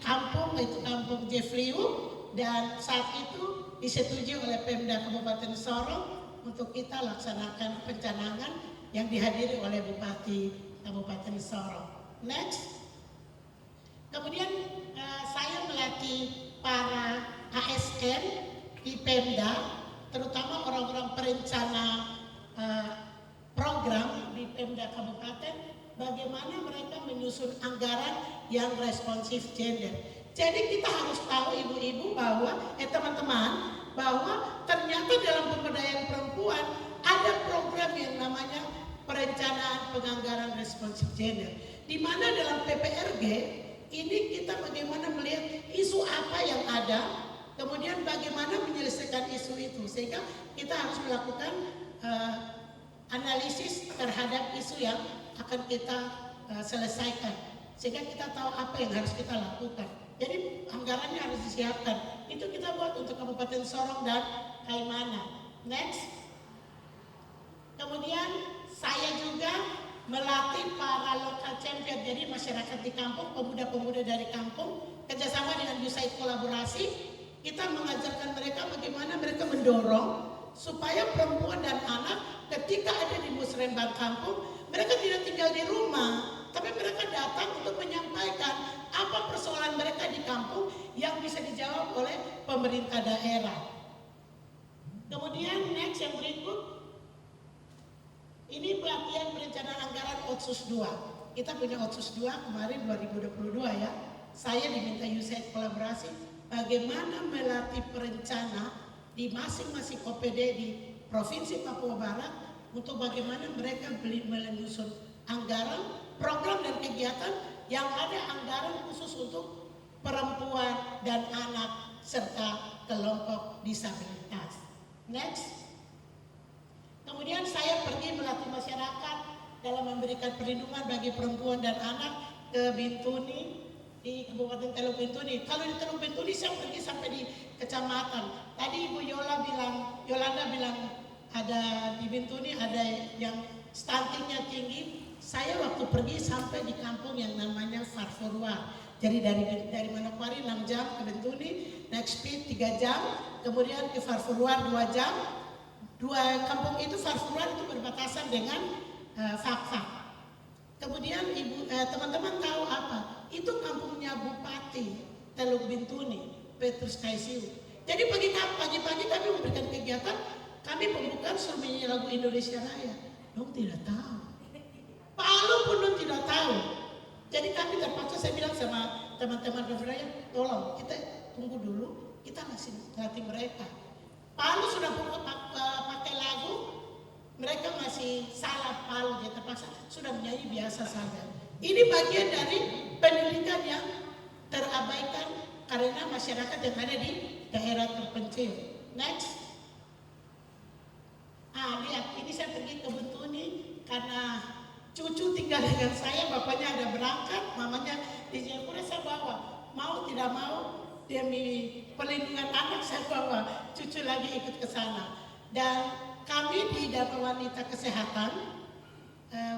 kampung, yaitu kampung Jeffliu. Dan saat itu disetujui oleh Pemda Kabupaten Sorong untuk kita laksanakan pencanangan yang dihadiri oleh Bupati Kabupaten Sorong. Next. Kemudian saya melatih para ASN di Pemda, terutama orang-orang perencana program di Pemda Kabupaten, bagaimana mereka menyusun anggaran yang responsif gender. Jadi kita harus tahu ibu-ibu bahwa, teman-teman, bahwa ternyata dalam pemberdayaan perempuan ada program yang namanya perencanaan penganggaran responsif gender. Di mana dalam PPRG ini kita bagaimana melihat isu apa yang ada, kemudian bagaimana menyelesaikan isu itu, sehingga kita harus melakukan analisis terhadap isu yang akan kita selesaikan, sehingga kita tahu apa yang harus kita lakukan. Jadi anggarannya harus disiapkan. Itu kita buat untuk Kabupaten Sorong dan Kaimana. Next. Kemudian saya juga melatih para lokal champion, jadi masyarakat di kampung, pemuda-pemuda dari kampung, kerjasama dengan USAID kolaborasi, kita mengajarkan mereka bagaimana mereka mendorong supaya perempuan dan anak ketika ada di musrembang kampung, mereka tidak tinggal di rumah, tapi mereka datang untuk menyampaikan apa persoalan mereka di kampung yang bisa dijawab oleh pemerintah daerah. Kemudian next yang berikut. Ini pelatihan perencanaan anggaran Otsus 2. Kita punya Otsus 2 kemarin 2022 ya. Saya diminta USAID kolaborasi bagaimana melatih perencana di masing-masing OPD di Provinsi Papua Barat untuk bagaimana mereka menyusun anggaran, program dan kegiatan yang ada anggaran khusus untuk perempuan dan anak serta kelompok disabilitas. Next. Kemudian saya pergi melatih masyarakat dalam memberikan perlindungan bagi perempuan dan anak ke Bintuni, di Kabupaten Teluk Bintuni. Kalau di Teluk Bintuni saya pergi sampai di kecamatan. Tadi Ibu Yolanda bilang ada di Bintuni ada yang stuntingnya tinggi. Saya waktu pergi sampai di kampung yang namanya Farfurwa. Jadi dari Manokwari 6 jam ke Bintuni, naik speed 3 jam, kemudian ke Farfurwa 2 jam. Dua kampung itu Farfurwa itu berbatasan dengan Fakfak. Kemudian teman-teman tahu apa? Itu kampungnya Bupati Teluk Bintuni, Petrus Kaisiu. Jadi pagi-pagi kami memberikan kegiatan, kami pembukaan suruh menyanyi lagu Indonesia Raya. Dong tidak tahu. Palu pun dong tidak tahu. Jadi kami terpaksa, saya bilang sama teman-teman Raya, tolong kita tunggu dulu, kita masih latih mereka. Palu sudah pakai lagu, mereka masih salah palu, jadi terpaksa sudah menyanyi biasa saja. Ini bagian dari pendidikan yang terabaikan karena masyarakat yang ada di daerah terpencil. Next. Lihat, ini saya pergi ke Bintuni karena cucu tinggal dengan saya, bapaknya ada berangkat, mamanya di Jayapura, saya bawa. Mau tidak mau, demi perlindungan anak saya bawa cucu lagi ikut ke sana. Dan kami di Dharma Wanita Kesehatan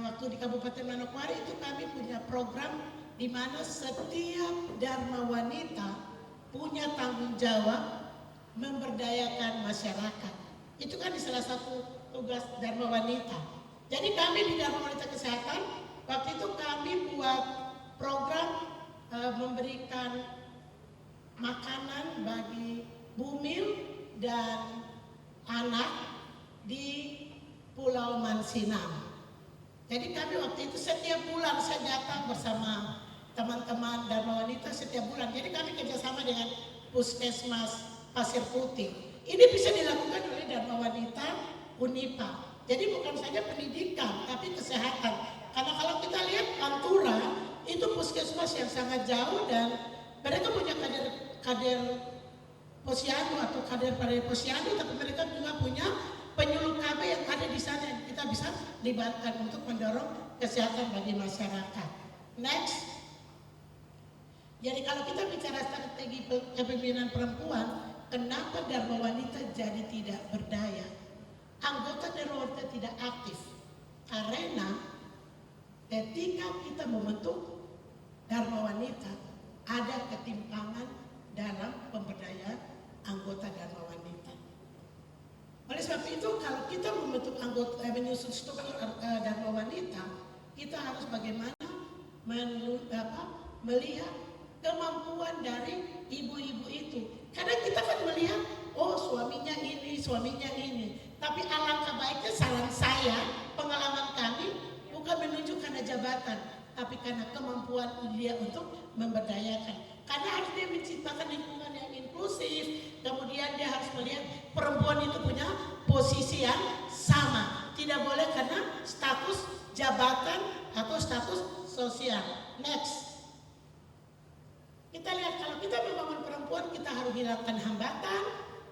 waktu di Kabupaten Manokwari itu kami punya program di mana setiap Dharma Wanita punya tanggung jawab memberdayakan masyarakat. Itu kan di salah satu tugas Dharma Wanita. Jadi kami di Dharma Wanita Kesehatan waktu itu kami buat program memberikan makanan bagi bumil dan anak di Pulau Mansinam. Jadi kami waktu itu setiap bulan saya datang bersama teman-teman Dharma Wanita setiap bulan. Jadi kami kerjasama dengan Puskesmas Pasir Putih. Ini bisa dilakukan oleh Dharma Wanita Unipa. Jadi bukan saja pendidikan, tapi kesehatan. Karena kalau kita lihat Pantura, itu puskesmas yang sangat jauh dan mereka punya kader posyandu atau kader posyandu, tapi mereka juga punya penyuluh KB yang ada di sana yang kita bisa libatkan untuk mendorong kesehatan bagi masyarakat. Next. Jadi kalau kita bicara strategi kepemimpinan perempuan, kenapa Dharma Wanita jadi tidak berdaya? Anggota Dharma Wanita tidak aktif karena ketika kita membentuk Dharma Wanita ada ketimpangan dalam pemberdayaan anggota Dharma Wanita. Oleh sebab itu kalau kita membentuk anggota menyusun struktur Dharma Wanita, kita harus bagaimana melihat kemampuan dari ibu-ibu itu. Karena kita kan melihat, oh suaminya ini. Tapi alangkah baiknya saran saya, pengalaman kami, bukan menunjuk karena jabatan, tapi karena kemampuan dia untuk memberdayakan. Karena harus dia menciptakan lingkungan yang inklusif, kemudian dia harus melihat perempuan itu punya posisi yang sama. Tidak boleh karena status jabatan atau status sosial. Next. Kita lihat kalau kita membangun perempuan, kita harus hilangkan hambatan,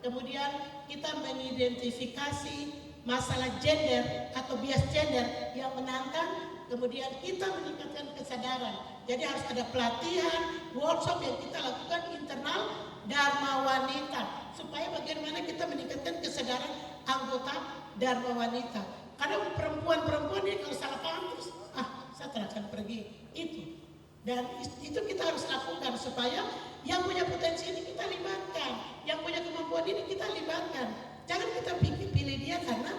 kemudian kita mengidentifikasi masalah gender atau bias gender yang menantang, kemudian kita meningkatkan kesadaran. Jadi harus ada pelatihan, workshop yang kita lakukan internal Dharma Wanita supaya bagaimana kita meningkatkan kesadaran anggota Dharma Wanita. Karena perempuan-perempuan ini kalau salah paham terus, saya akan pergi itu. Dan itu kita harus lakukan supaya yang punya potensi ini kita libatkan, yang punya kemampuan ini kita libatkan. Jangan kita pilih dia karena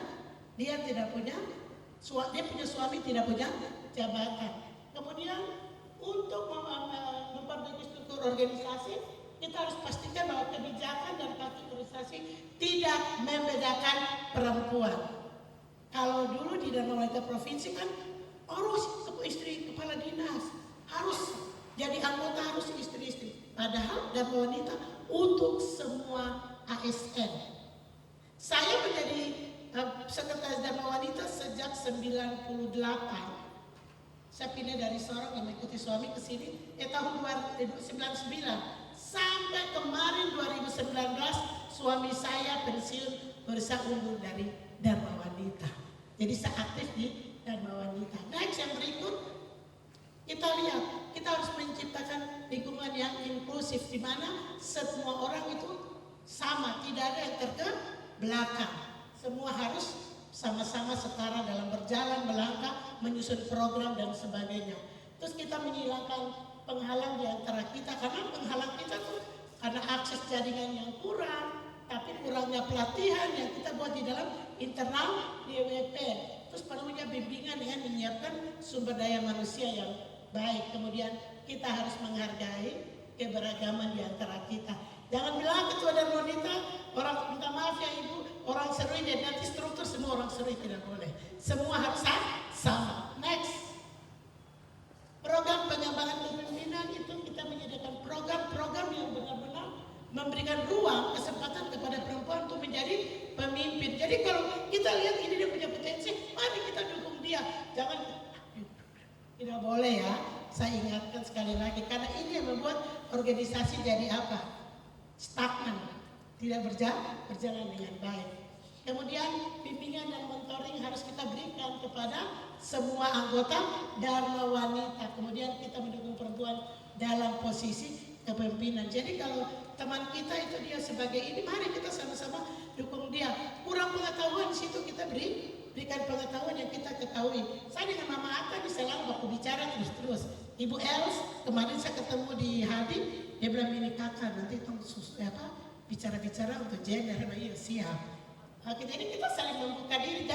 dia tidak punya, dia punya suami tidak punya jabatan. Kemudian untuk memperbaiki struktur organisasi, kita harus pastikan bahwa kebijakan dan kategorisasi tidak membedakan perempuan. Kalau dulu di Dharma Wanita Provinsi kan harus istri kepala dinas, harus jadi anggota harus istri-istri. Padahal Dharma Wanita untuk semua ASN. Saya menjadi sekretaris Dharma Wanita sejak 98. Saya pindah dari Sorong yang mengikuti suami ke sini tahun 1999 sampai kemarin 2019 suami saya pensiun berusaha undur dari Dharma Wanita. Jadi saya aktif di Dharma Wanita. Next yang berikut kita lihat, kita harus menciptakan lingkungan yang inklusif di mana semua orang itu sama, tidak ada yang terbelakang. Semua harus sama-sama setara dalam berjalan, melangkah, menyusun program dan sebagainya. Terus kita menghilangkan penghalang di antara kita, karena penghalang kita tuh karena akses jaringan yang kurang, tapi kurangnya pelatihan yang kita buat di dalam internal DWP. Terus perlunya bimbingan dengan menyiapkan sumber daya manusia yang baik. Kemudian kita harus menghargai keberagaman di antara kita. Jangan bilang ketua Dharma Wanita orang minta maaf ya ibu, orang Serui dan nanti struktur semua orang Serui, tidak boleh. Semua harus sama. Next. Program pengembangan kepemimpinan itu kita menyediakan program-program yang benar-benar memberikan ruang kesempatan kepada perempuan untuk menjadi pemimpin. Jadi kalau kita lihat ini dia punya potensi, mari kita dukung dia. Jangan, tidak boleh ya. Saya ingatkan sekali lagi karena ini yang membuat organisasi jadi apa? Stagnan, tidak berjalan dengan baik. Kemudian bimbingan dan mentoring harus kita berikan kepada semua anggota Dharma Wanita. Kemudian kita mendukung perempuan dalam posisi kepemimpinan. Jadi kalau teman kita itu dia sebagai ini, mari kita sama-sama dukung dia. Kurang pengetahuan di situ kita berikan pengetahuan yang kita ketahui. Saya dengan Mama Atta di selalu waktu bicara terus. Ibu Els kemarin saya ketemu di Hadi, dia bilang ini kakak nanti tong bicara-bicara untuk gender. Iya siap. Kita saling membuka diri,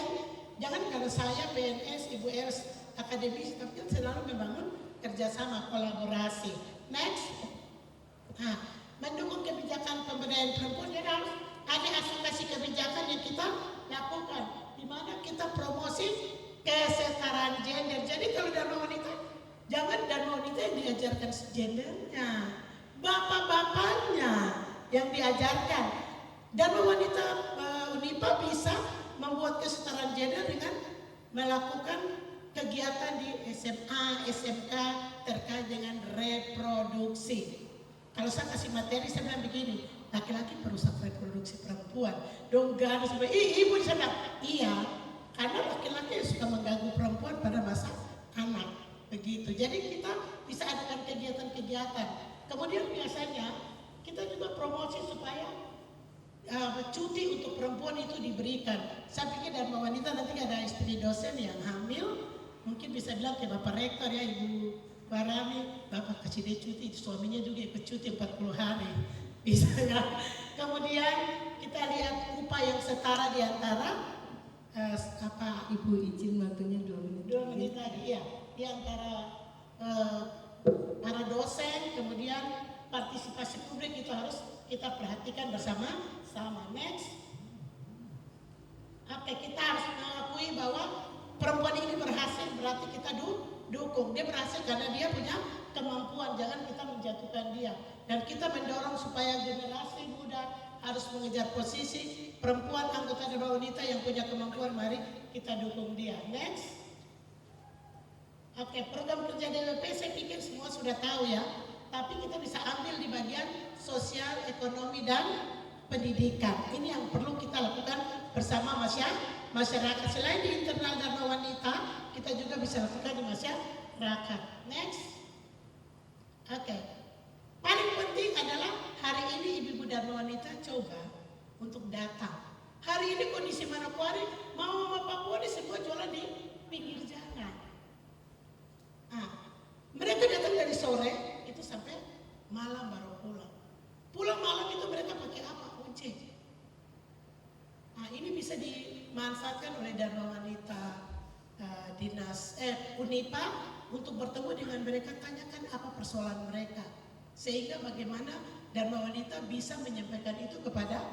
jangan kalau saya PNS, Ibu Els akademisi, tapi kita selalu membangun kerjasama, kolaborasi. Next. Mendukung kebijakan pemberdayaan perempuan, jadi harus ada advokasi kebijakan yang kita lakukan, di mana kita promosi kesetaraan gender. Jadi kalau Dharma Wanita Jangan Dharma Wanita yang diajarkan gendernya, bapak-bapaknya yang diajarkan. Dharma Wanita Unipa bisa membuat kesetaraan gender dengan melakukan kegiatan di SMA, SMK terkait dengan reproduksi. Kalau saya kasih materi, saya bilang begini, laki-laki merusak reproduksi perempuan. Dong garis, ibu saya bilang, iya, karena laki-laki suka mengganggu perempuan pada masa anak. Begitu. Jadi kita bisa adakan kegiatan-kegiatan. Kemudian biasanya kita juga promosi supaya cuti untuk perempuan itu diberikan. Saya pikir Dharma Wanita nanti ada istri dosen yang hamil, mungkin bisa bilang ke Bapak Rektor ya, Ibu Barami, Bapak kasih dia cuti, suaminya juga ikut cuti 40 hari. Bisa ya. Kemudian kita lihat upaya yang setara di antara Ibu izin waktunya 2 menit. 2 menit lagi ya, di antara para dosen, kemudian partisipasi publik itu harus kita perhatikan bersama-sama. Next. Oke, kita harus mengakui bahwa perempuan ini berhasil, berarti kita dukung. Dia berhasil karena dia punya kemampuan, jangan kita menjatuhkan dia. Dan kita mendorong supaya generasi muda harus mengejar posisi perempuan anggota Dharma Wanita yang punya kemampuan, mari kita dukung dia. Next. Oke, program kerja DWP saya pikir semua sudah tahu ya. Tapi kita bisa ambil di bagian sosial, ekonomi, dan pendidikan. Ini yang perlu kita lakukan bersama masyarakat. Selain di internal Dharma Wanita, kita juga bisa lakukan di masyarakat. Next. Oke. Paling penting adalah hari ini ibu-ibu Dharma Wanita coba untuk datang. Hari ini kondisi Manokwari, Mama Papua ini semua jualan di pinggir jalan. Mereka datang dari sore itu sampai malam baru pulang. Pulang malam itu mereka pakai apa? Ojek. Ini bisa dimanfaatkan oleh Dharma Wanita dinas Unipa untuk bertemu dengan mereka, tanyakan apa persoalan mereka, sehingga bagaimana Dharma Wanita bisa menyampaikan itu kepada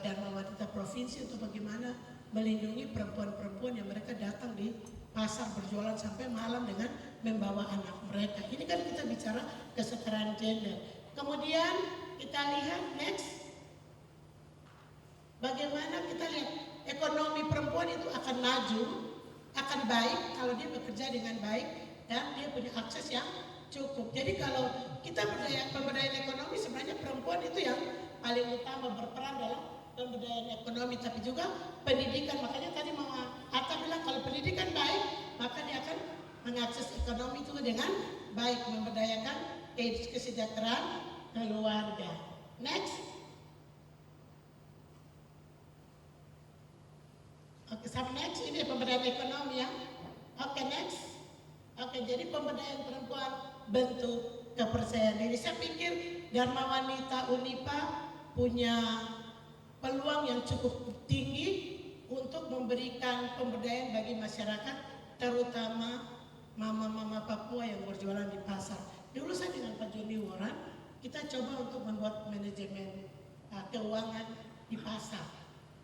Dharma Wanita provinsi untuk bagaimana melindungi perempuan-perempuan yang mereka datang di pasar berjualan sampai malam dengan membawa anak mereka. Ini kan kita bicara kesetaraan gender. Kemudian kita lihat next, bagaimana kita lihat ekonomi perempuan itu akan maju, akan baik kalau dia bekerja dengan baik dan dia punya akses yang cukup. Jadi kalau kita pemberdayaan ekonomi, sebenarnya perempuan itu yang paling utama berperan dalam pemberdayaan ekonomi, tapi juga pendidikan. Makanya tadi Mama Atta bilang kalau pendidikan baik, maka dia akan mengakses ekonomi itu dengan baik, memberdayakan kesejahteraan keluarga. Next. Oke, sampai next, ini pemberdayaan ekonomi ya. Oke, next. Oke, jadi pemberdayaan perempuan bentuk kepercayaan diri. Saya pikir Dharma Wanita Unipa punya peluang yang cukup tinggi untuk memberikan pemberdayaan bagi masyarakat, terutama mama-mama Papua yang berjualan di pasar. Dulu saya dengan Pak Joni Woran, kita coba untuk membuat manajemen keuangan di pasar.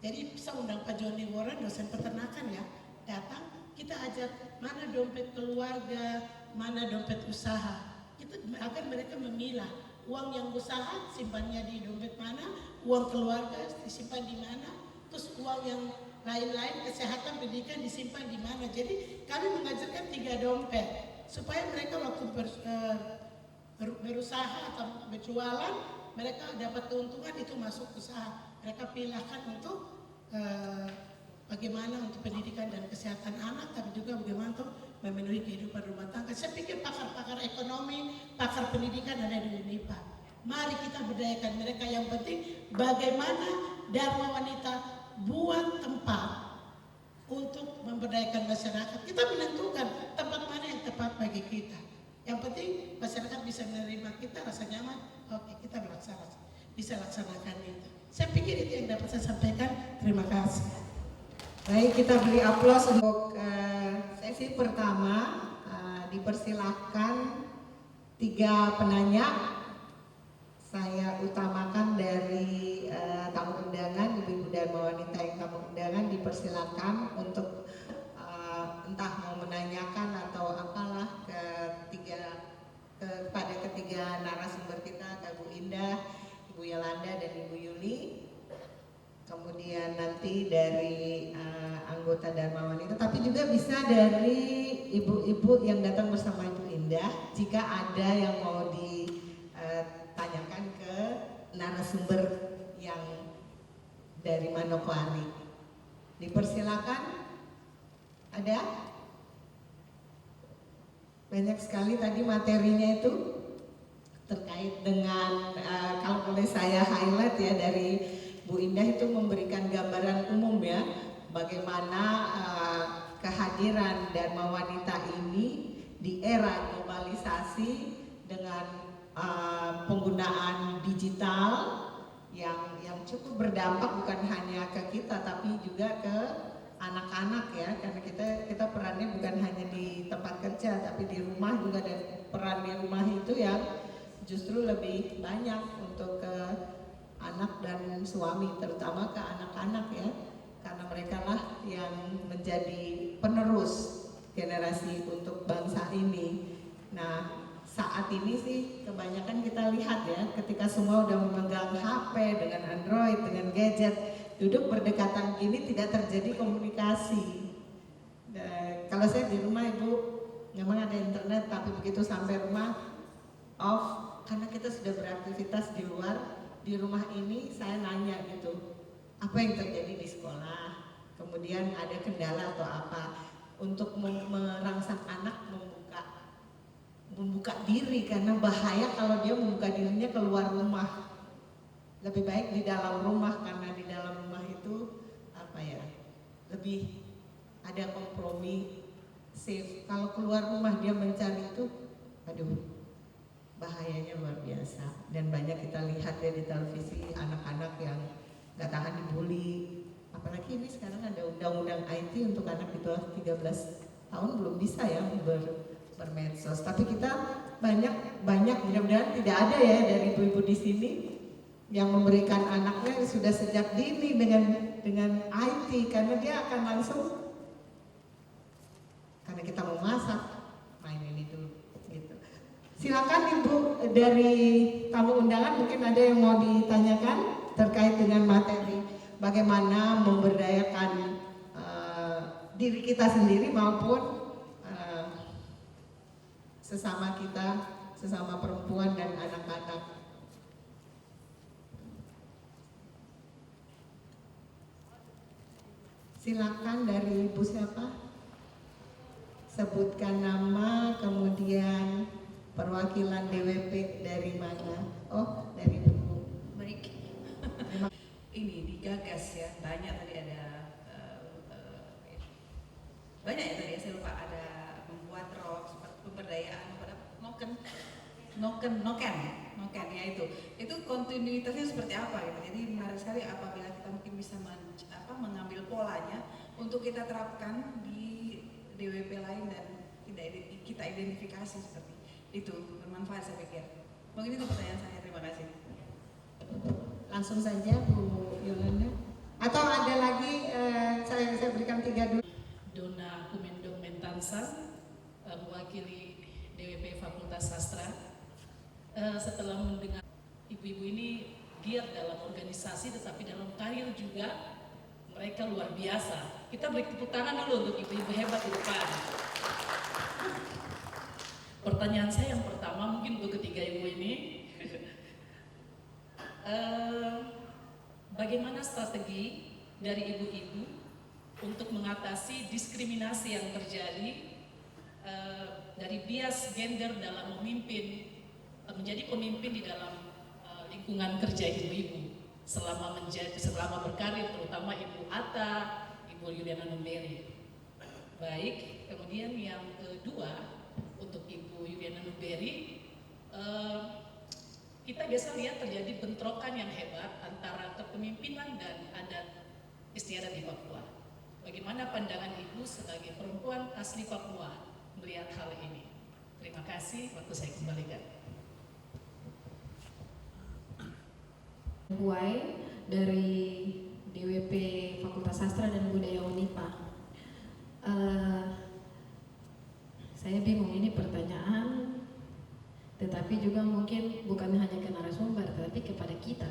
Jadi bisa undang Pak Joni Woran, dosen peternakan ya, datang, kita ajak mana dompet keluarga, mana dompet usaha. Kita agar mereka memilah uang yang usaha simpannya di dompet mana, uang keluarga disimpan di mana, terus uang yang lain-lain kesehatan pendidikan disimpan di mana. Jadi kami mengajarkan 3 dompet supaya mereka waktu berusaha atau berjualan mereka dapat keuntungan itu masuk usaha. Mereka pilihkan untuk bagaimana untuk pendidikan dan kesehatan anak, tapi juga bagaimana untuk memenuhi kehidupan rumah tangga. Saya pikir pakar-pakar ekonomi, pakar pendidikan ada di Unipa. Mari kita berdayakan mereka. Yang penting bagaimana Dharma Wanita buat tempat untuk memberdayakan masyarakat. Kita menentukan tempat mana yang tepat bagi kita. Yang penting masyarakat bisa menerima kita, rasa nyaman. Oke, kita bisa laksanakan itu. Saya pikir itu yang dapat saya sampaikan. Terima kasih. Baik, kita beri aplaus untuk sesi pertama. Dipersilahkan 3 penanya. Saya utamakan dari tamu undangan, ibu-ibu Dharma Wanita yang tamu undangan dipersilakan untuk entah mau menanyakan atau apalah ke kemudian nanti dari anggota Dharma Wanita, tapi juga bisa dari ibu-ibu yang datang bersama Ibu Indah. Jika ada yang mau ditanyakan ke narasumber yang dari Manokwari, dipersilakan. Ada? Banyak sekali tadi materinya itu terkait dengan kalau boleh saya highlight ya, dari Bu Indah itu memberikan gambaran umum ya, bagaimana kehadiran Dharma Wanita ini di era globalisasi dengan penggunaan digital yang cukup berdampak bukan hanya ke kita tapi juga ke anak-anak ya, karena kita perannya bukan hanya di tempat kerja tapi di rumah juga, dan peran di rumah itu yang justru lebih banyak untuk ke anak dan suami, terutama ke anak-anak ya, karena mereka lah yang menjadi penerus generasi untuk bangsa ini. Nah, saat ini sih kebanyakan kita lihat ya, ketika semua udah memegang HP dengan Android, dengan gadget, duduk berdekatan gini tidak terjadi komunikasi. Kalau saya di rumah Ibu, memang ada internet, tapi begitu sampai rumah off, karena kita sudah beraktivitas di luar. Di rumah ini saya nanya gitu, apa yang terjadi di sekolah, kemudian ada kendala atau apa, untuk merangsang anak membuka diri, karena bahaya kalau dia membuka dirinya keluar rumah. Lebih baik di dalam rumah, karena di dalam rumah itu apa ya, lebih ada kompromi, safe. Kalau keluar rumah dia mencari itu, aduh, bahayanya luar biasa. Dan banyak kita lihat ya di televisi, anak-anak yang gak tahan dibully. Apalagi ini sekarang ada undang-undang IT untuk anak di bawah 13 tahun belum bisa ya bermedsos. Tapi kita banyak mudah-mudahan tidak ada ya dari ibu-ibu di sini yang memberikan anaknya sudah sejak dini dengan IT, karena dia akan langsung, karena kita mau masak, main ini dulu gitu. Silakan Ibu dari tamu undangan, mungkin ada yang mau ditanyakan terkait dengan materi bagaimana memberdayakan diri kita sendiri maupun sesama kita, sesama perempuan dan anak-anak. Silakan dari Ibu siapa? Sebutkan nama, kemudian perwakilan DWP dari mana? Oh, dari Ibu. Baik. Ini digagas ya, banyak tadi ada banyak ya tadi, saya lupa, ada membuat rok, pemberdayaan pada noken ya, itu kontinuitasnya seperti apa gitu. Jadi menarik sekali apabila kita mungkin bisa mengambil polanya untuk kita terapkan di DWP lain dan kita identifikasi seperti itu, bermanfaat saya pikir. Mungkin itu pertanyaan saya, terima kasih. Langsung saja Bu Yolanda. Atau ada lagi, saya berikan 3 dulu. Dona Kumendong Mentansa, mewakili DWP Fakultas Sastra. Setelah mendengar ibu-ibu ini giat dalam organisasi, tetapi dalam karir juga mereka luar biasa. Kita beri tepuk tangan dulu untuk ibu-ibu hebat di depan. Pertanyaan saya yang pertama mungkin untuk ketiga ibu ini, bagaimana strategi dari ibu-ibu untuk mengatasi diskriminasi yang terjadi dari bias gender dalam menjadi pemimpin di dalam lingkungan kerja ibu-ibu selama berkarir, terutama Ibu Atta, Ibu Yuliana Numberi. Baik, kemudian yang kedua untuk Ibu Yuliana Numberi, kita biasa lihat terjadi bentrokan yang hebat antara kepemimpinan dan adat istiadat di Papua. Bagaimana pandangan Ibu sebagai perempuan asli Papua melihat hal ini? Terima kasih, waktu saya kembalikan. Buai dari DWP Fakultas Sastra dan Budaya Unipa. Saya bingung, ini pertanyaan, tetapi juga mungkin bukan hanya ke narasumber, tetapi kepada kita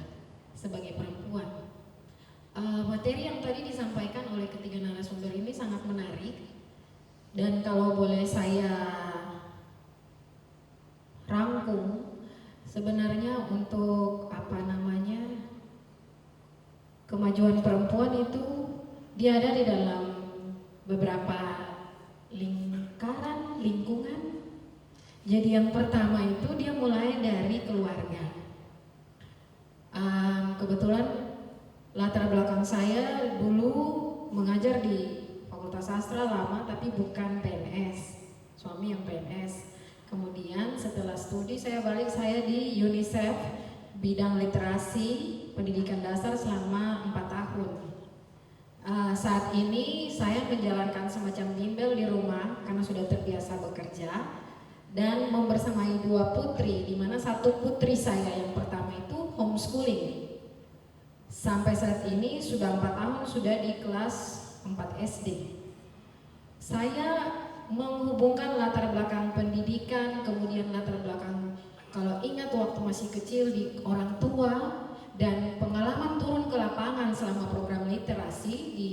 sebagai perempuan. materi yang tadi disampaikan oleh ketiga narasumber ini sangat menarik, dan kalau boleh saya rangkum, sebenarnya untuk kemajuan perempuan itu dia ada di dalam beberapa lingkungan. Jadi yang pertama itu dia mulai dari keluarga. Kebetulan latar belakang saya dulu mengajar di Fakultas Sastra lama, tapi bukan PNS, suami yang PNS. Kemudian setelah studi saya balik, saya di UNICEF bidang literasi pendidikan dasar selama 4 tahun. Saat ini saya menjalankan semacam bimbel di rumah karena sudah terbiasa bekerja, dan membersamai 2 putri, di mana satu putri saya yang pertama itu homeschooling. Sampai saat ini sudah 4 tahun, sudah di kelas 4 SD. Saya menghubungkan latar belakang pendidikan, kemudian latar belakang, kalau ingat waktu masih kecil, di orang tua, dan pengalaman turun ke lapangan selama program literasi di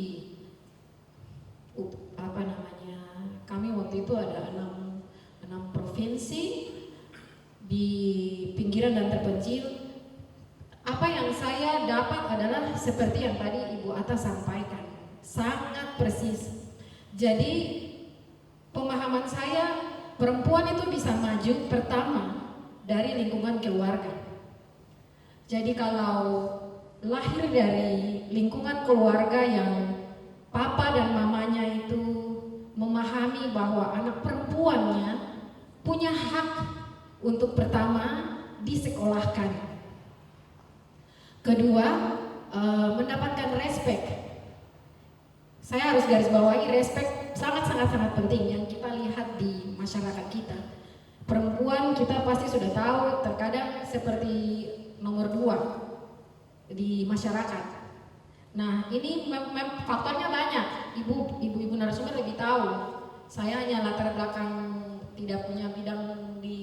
kami waktu itu ada 6 provinsi di pinggiran dan terpencil. Apa yang saya dapat adalah seperti yang tadi Ibu Atta sampaikan, sangat persis. Jadi pemahaman saya, perempuan itu bisa maju pertama dari lingkungan keluarga. Jadi kalau lahir dari lingkungan keluarga yang papa dan mamanya itu memahami bahwa anak perempuannya punya hak untuk pertama disekolahkan, kedua mendapatkan respect. Saya harus garis bawahi, respect sangat penting yang kita lihat di masyarakat kita. Perempuan kita pasti sudah tahu terkadang seperti nomor 2 di masyarakat. Nah, ini faktornya banyak. Ibu narasumber lebih tahu. Saya hanya latar belakang tidak punya bidang di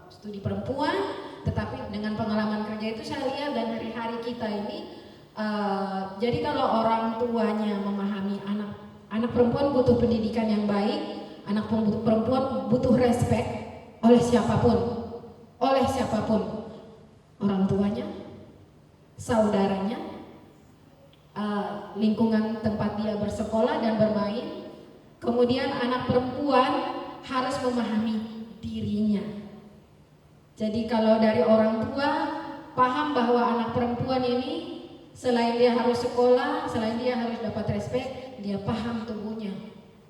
studi perempuan, tetapi dengan pengalaman kerja itu saya lihat, dan hari-hari kita ini jadi kalau orang tuanya memahami anak perempuan butuh pendidikan yang baik, anak perempuan butuh respect oleh siapapun, orang tuanya, saudaranya, lingkungan tempat dia bersekolah dan bermain. Kemudian anak perempuan harus memahami dirinya. Jadi kalau dari orang tua paham bahwa anak perempuan ini selain dia harus sekolah, selain dia harus dapat respect, dia paham tubuhnya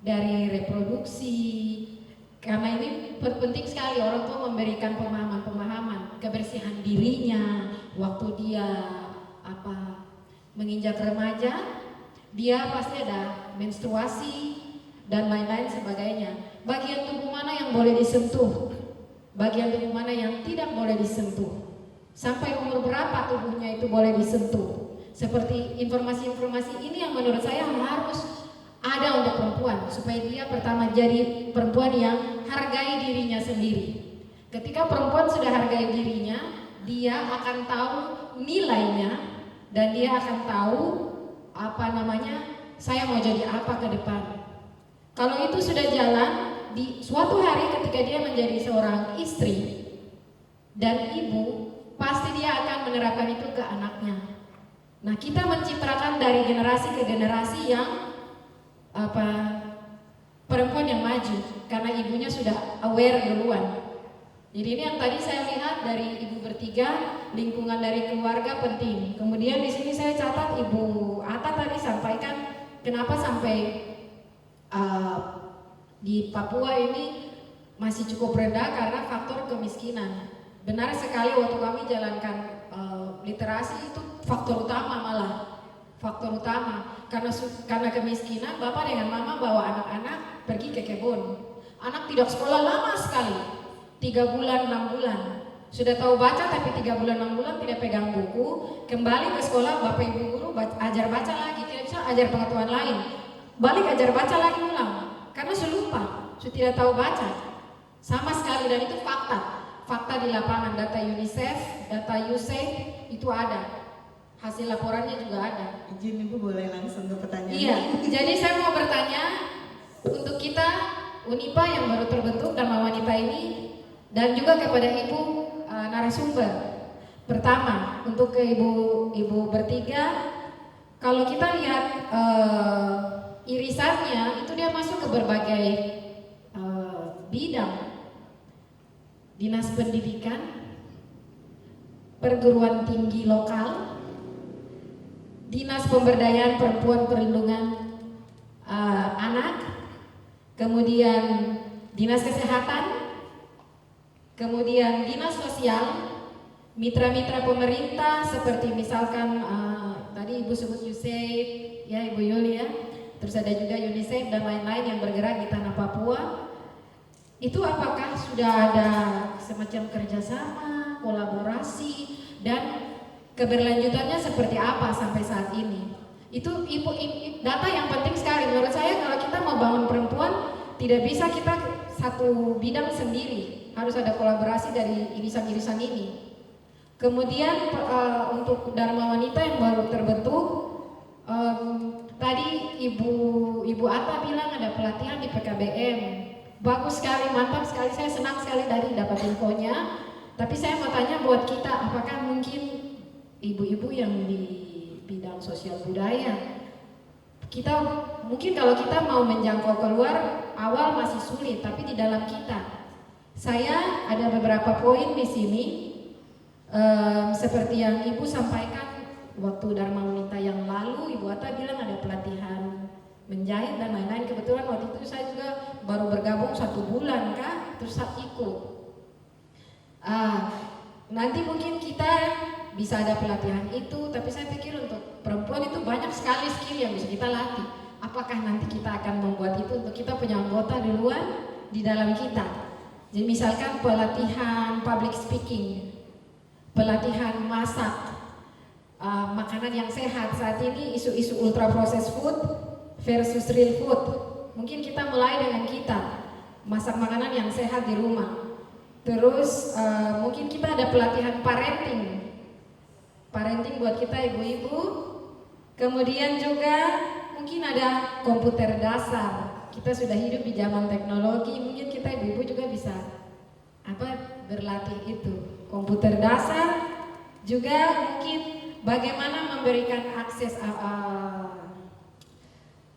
dari reproduksi. Karena ini penting sekali orang tua memberikan pemahaman kebersihan dirinya waktu dia menginjak remaja, dia pasti ada menstruasi dan lain-lain sebagainya. Bagian tubuh mana yang boleh disentuh, bagian tubuh mana yang tidak boleh disentuh, sampai umur berapa tubuhnya itu boleh disentuh. Seperti informasi-informasi ini yang menurut saya harus ada untuk perempuan, supaya dia pertama jadi perempuan yang hargai dirinya sendiri. Ketika perempuan sudah hargai dirinya, dia akan tahu nilainya, dan dia akan tahu saya mau jadi apa ke depan. Kalau itu sudah jalan, di suatu hari ketika dia menjadi seorang istri dan ibu, pasti dia akan menerapkan itu ke anaknya. Nah, kita mencitrakan dari generasi ke generasi yang perempuan yang maju karena ibunya sudah aware duluan. Jadi ini yang tadi saya lihat dari ibu bertiga, lingkungan dari keluarga penting. Kemudian di sini saya catat Ibu Atta tadi sampaikan kenapa sampai di Papua ini masih cukup rendah karena faktor kemiskinan. Benar sekali, waktu kami jalankan literasi itu faktor utama, faktor utama. Karena kemiskinan, bapak dengan mama bawa anak-anak pergi ke kebun. Anak tidak sekolah lama sekali, 3 bulan, 6 bulan. Sudah tahu baca tapi 3 bulan, 6 bulan tidak pegang buku. Kembali ke sekolah, bapak ibu guru ajar baca lagi, tidak bisa ajar pengetahuan lain. Balik ajar baca lagi ulang, karena sudah lupa, sudah tidak tahu baca. Sama sekali, dan itu fakta di lapangan, data UNICEF, data USAID itu ada. hasil laporannya juga ada. Izin Ibu boleh langsung ke pertanyaan. Iya, jadi saya mau bertanya untuk kita UNIPA yang baru terbentuk Dharma Wanita ini dan juga kepada Ibu narasumber. Pertama, untuk ke ibu bertiga, kalau kita lihat irisannya itu dia masuk ke berbagai bidang. Dinas pendidikan, perguruan tinggi lokal, Dinas Pemberdayaan Perempuan Perlindungan Anak, kemudian Dinas Kesehatan, kemudian Dinas Sosial, mitra-mitra pemerintah seperti misalkan tadi Ibu sebut USAID, ya Ibu Yulia, terus ada juga UNICEF dan lain-lain yang bergerak di tanah Papua. Itu apakah sudah ada semacam kerjasama, kolaborasi, dan keberlanjutannya seperti apa sampai saat ini? Itu data yang penting sekali menurut saya. Kalau kita mau bangun perempuan, tidak bisa kita satu bidang sendiri, harus ada kolaborasi dari irisan-irisan ini. Kemudian untuk Dharma Wanita yang baru terbentuk, tadi Ibu Atta bilang ada pelatihan di PKBM. Bagus sekali, mantap sekali, saya senang sekali dari dapat infonya. Tapi saya mau tanya buat kita, apakah mungkin ibu-ibu yang di bidang sosial budaya, kita mungkin kalau kita mau menjangkau keluar awal masih sulit, tapi di dalam kita, saya ada beberapa poin di sini seperti yang Ibu sampaikan waktu Dharma Wanita yang lalu. Ibu Atta bilang ada pelatihan menjahit dan lain-lain. Kebetulan waktu itu saya juga baru bergabung 1 bulan Kak, terus saya ikut. Nanti mungkin kita bisa ada pelatihan itu, tapi saya pikir untuk perempuan itu banyak sekali skill yang bisa kita latih. Apakah nanti kita akan membuat itu untuk kita punya anggota duluan di dalam kita? Jadi misalkan pelatihan public speaking, pelatihan masak, makanan yang sehat. Saat ini isu-isu ultra processed food versus real food. Mungkin kita mulai dengan kita masak makanan yang sehat di rumah. Terus mungkin kita ada pelatihan parenting buat kita ibu-ibu. Kemudian juga mungkin ada komputer dasar. Kita sudah hidup di zaman teknologi, mungkin kita ibu-ibu juga bisa berlatih itu. Komputer dasar, juga mungkin bagaimana memberikan akses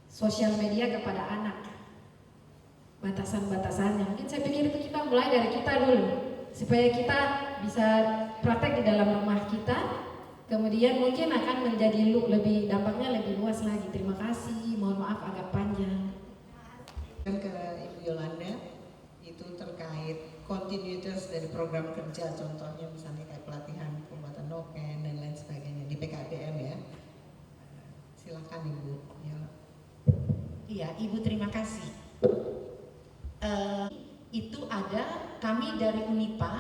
sosial media kepada anak, batasan-batasannya. Mungkin saya pikir itu kita mulai dari kita dulu, supaya kita bisa praktek di dalam rumah kita. Kemudian mungkin akan menjadi dampaknya lebih luas lagi. Terima kasih, mohon maaf agak panjang. Ke Ibu Yolanda, itu terkait kontinuitas dari program kerja, contohnya misalnya kayak pelatihan pembuatan noken dan lain sebagainya di PKBM ya. Silakan Ibu. Iya, Ibu terima kasih. Itu ada kami dari UNIPA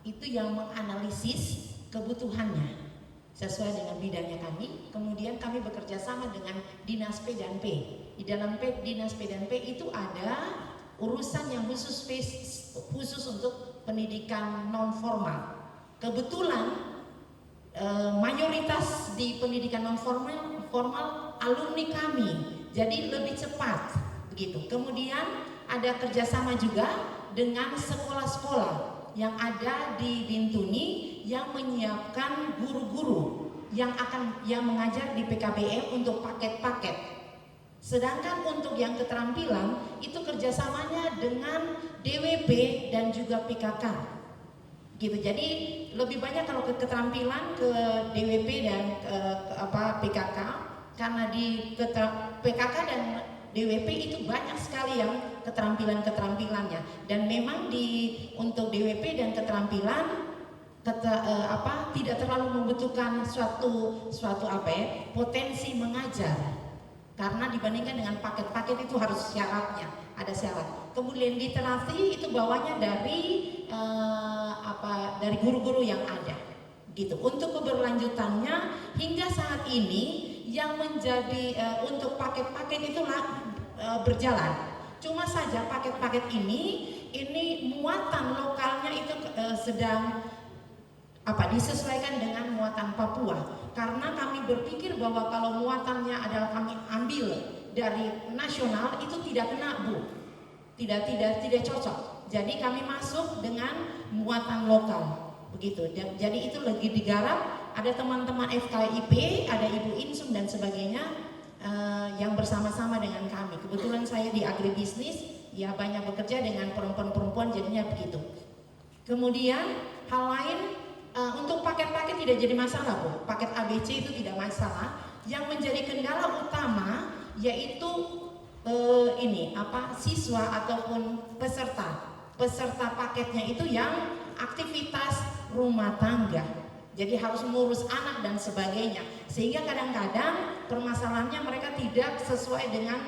itu yang menganalisis kebutuhannya sesuai dengan bidangnya kami. Kemudian kami bekerja sama dengan Dinas P dan P. Di dalam Dinas P dan P itu ada urusan yang khusus untuk pendidikan non formal. Kebetulan mayoritas di pendidikan non formal alumni kami, jadi lebih cepat begitu. Kemudian ada kerjasama juga dengan sekolah-sekolah yang ada di Bintuni yang menyiapkan guru-guru yang mengajar di PKBM untuk paket-paket. Sedangkan untuk yang keterampilan itu kerjasamanya dengan DWP dan juga PKK. Gitu. Jadi lebih banyak kalau ke keterampilan ke DWP dan PKK, karena di PKK dan DWP itu banyak sekali yang keterampilannya, dan memang untuk DWP dan keterampilan tidak terlalu membutuhkan suatu potensi mengajar, karena dibandingkan dengan paket-paket itu harus syaratnya, ada syarat. Kemudian literasi itu bawahnya dari guru-guru yang ada gitu. Untuk keberlanjutannya hingga saat ini yang menjadi untuk paket-paket itu berjalan. Cuma saja paket-paket ini muatan lokalnya itu sedang disesuaikan dengan muatan Papua, karena kami berpikir bahwa kalau muatannya adalah kami ambil dari nasional itu tidak kena, Bu, tidak cocok. Jadi kami masuk dengan muatan lokal, begitu. Jadi itu lagi digarap, ada teman-teman FKIP, ada Ibu Insum dan sebagainya yang bersama-sama dengan kami. Kebetulan saya di agribisnis, ya banyak bekerja dengan perempuan-perempuan, jadinya begitu. Kemudian hal lain, untuk paket-paket tidak jadi masalah, Bu. Paket ABC itu tidak masalah. Yang menjadi kendala utama yaitu siswa ataupun peserta paketnya itu yang aktivitas rumah tangga. Jadi harus mengurus anak dan sebagainya. Sehingga kadang-kadang permasalahannya mereka tidak sesuai dengan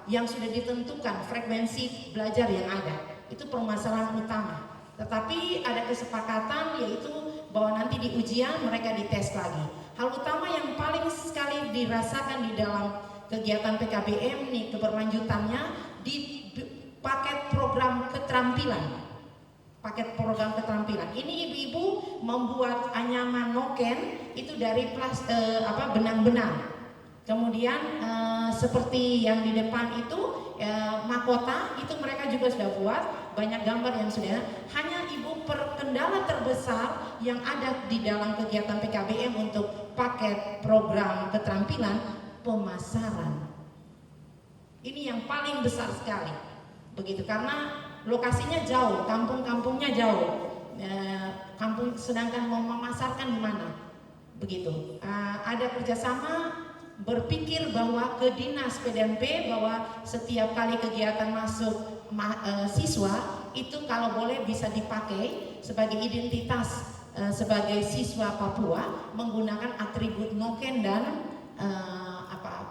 yang sudah ditentukan frekuensi belajar yang ada. Itu permasalahan utama. Tetapi ada kesepakatan yaitu bahwa nanti di ujian mereka dites lagi. Hal utama yang paling sekali dirasakan di dalam kegiatan PKBM nih keberlanjutannya di paket program keterampilan. Paket program keterampilan. Ini ibu-ibu membuat anyaman noken itu dari benang-benang. Kemudian seperti yang di depan itu mahkota itu mereka juga sudah buat, banyak gambar yang sudah. Hanya ibu kendala terbesar yang ada di dalam kegiatan PKBM untuk paket program keterampilan, pemasaran. Ini yang paling besar sekali, begitu, karena lokasinya jauh, kampung-kampungnya jauh, sedangkan mau memasarkan di mana, begitu. Ada kerjasama. Berpikir bahwa ke dinas PDMP bahwa setiap kali kegiatan masuk siswa itu kalau boleh bisa dipakai sebagai identitas sebagai siswa Papua menggunakan atribut noken dan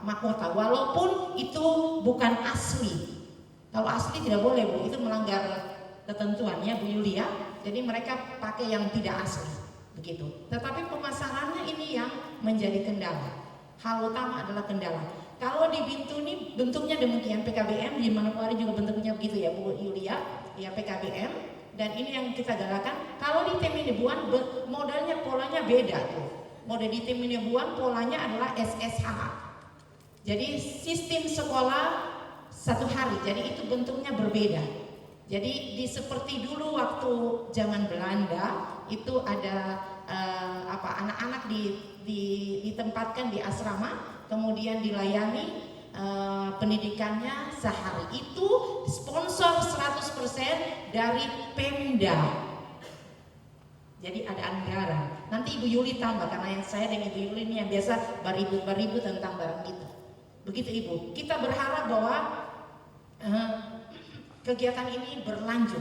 mahkota, walaupun itu bukan asli. Kalau asli tidak boleh, Bu, itu melanggar ketentuannya, Bu Yulia. Jadi mereka pakai yang tidak asli, begitu. Tetapi pemasarannya ini yang menjadi kendala. Hal utama adalah kendala. Kalau di Bintuni bentuknya demikian, PKBM di Manokwari juga bentuknya begitu ya, Bu Yulia, ya PKBM. Dan ini yang kita galakan. Kalau di Teminibuan modalnya polanya beda tuh. Model di Teminibuan polanya adalah SSH. Jadi sistem sekolah satu hari. Jadi itu bentuknya berbeda. Jadi seperti dulu waktu zaman Belanda itu ada anak-anak ditempatkan di asrama, kemudian dilayani pendidikannya sehari. Itu sponsor 100% dari Pemda. Jadi ada anggaran. Nanti Ibu Yuli tambah, karena yang saya dan Ibu Yuli ini yang biasa baribu tentang barang itu. Begitu Ibu. Kita berharap bahwa kegiatan ini berlanjut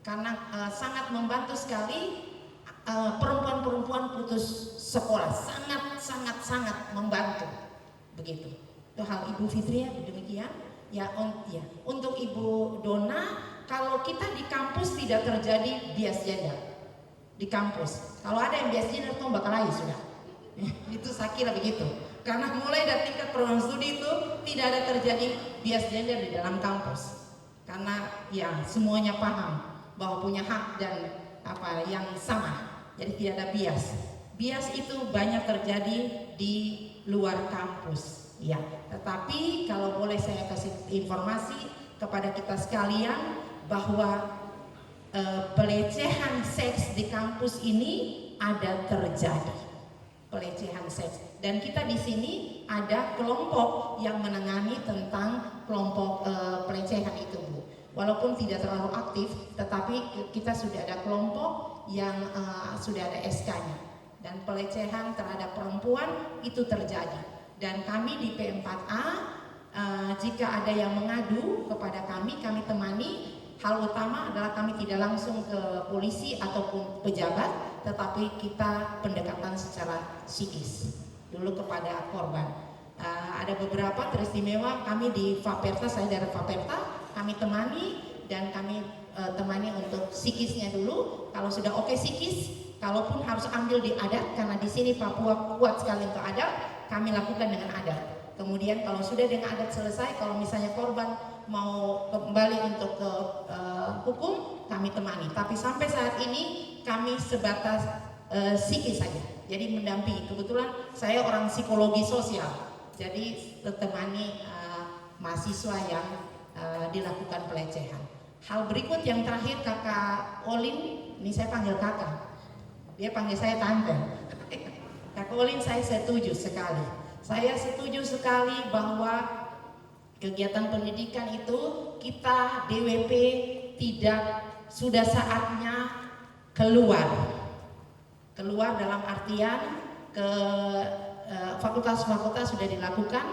karena sangat membantu sekali perempuan-perempuan putus sekolah, sangat membantu, begitu. Itu hal Ibu Fitria demikian. Ya, untuk Ibu Dona, kalau kita di kampus tidak terjadi bias gender di kampus. Kalau ada yang bias gender tuh bakal lagi sudah. Itu saya kira begitu. Karena mulai dari tingkat program studi itu tidak ada terjadi bias gender di dalam kampus. Karena ya semuanya paham bahwa punya hak dan yang sama. Jadi tidak ada bias. Bias itu banyak terjadi di luar kampus, ya. Tetapi kalau boleh saya kasih informasi kepada kita sekalian bahwa pelecehan seks di kampus ini ada terjadi. Pelecehan seks. Dan kita di sini ada kelompok yang menangani tentang kelompok pelecehan itu, Bu. Walaupun tidak terlalu aktif, tetapi kita sudah ada kelompok yang sudah ada SK-nya. Dan pelecehan terhadap perempuan itu terjadi. Dan kami di P4A, jika ada yang mengadu kepada kami temani. Hal utama adalah kami tidak langsung ke polisi ataupun pejabat, tetapi kita pendekatan secara psikis dulu kepada korban. Ada beberapa teristimewa kami di Faperta, saya dari Faperta, kami temani dan kami temani untuk psikisnya dulu. Kalau sudah oke psikis, kalaupun harus ambil di adat, karena di sini Papua kuat sekali untuk adat, kami lakukan dengan adat. Kemudian kalau sudah dengan adat selesai, kalau misalnya korban mau kembali untuk ke hukum, kami temani. Tapi sampai saat ini kami sebatas psikis saja. Jadi mendampingi. Kebetulan saya orang psikologi sosial, jadi temani mahasiswa yang dilakukan pelecehan. Hal berikut yang terakhir, Kakak Olin, ini saya panggil kakak, dia panggil saya tante. Kakak Olin, saya setuju sekali. Saya setuju sekali bahwa kegiatan pendidikan itu kita DWP sudah saatnya keluar dalam artian ke fakultas-fakultas sudah dilakukan,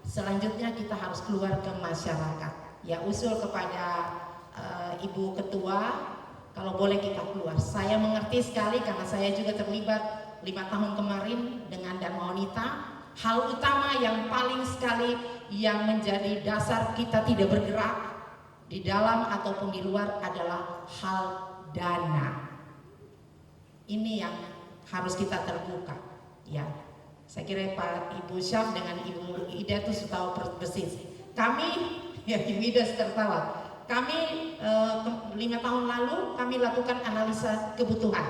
selanjutnya kita harus keluar ke masyarakat. Ya, usul kepada Ibu Ketua, kalau boleh kita keluar. Saya mengerti sekali karena saya juga terlibat 5 tahun kemarin dengan Dharma Wanita. Hal utama yang paling sekali yang menjadi dasar kita tidak bergerak di dalam ataupun di luar adalah hal dana. Ini yang harus kita terbuka, ya. Saya kira Pak Ibu Syaf dengan Ibu Ida itu sudah tahu persis. Kami, ya Ibu Ida tertawa. Kami 5 tahun lalu kami lakukan analisa kebutuhan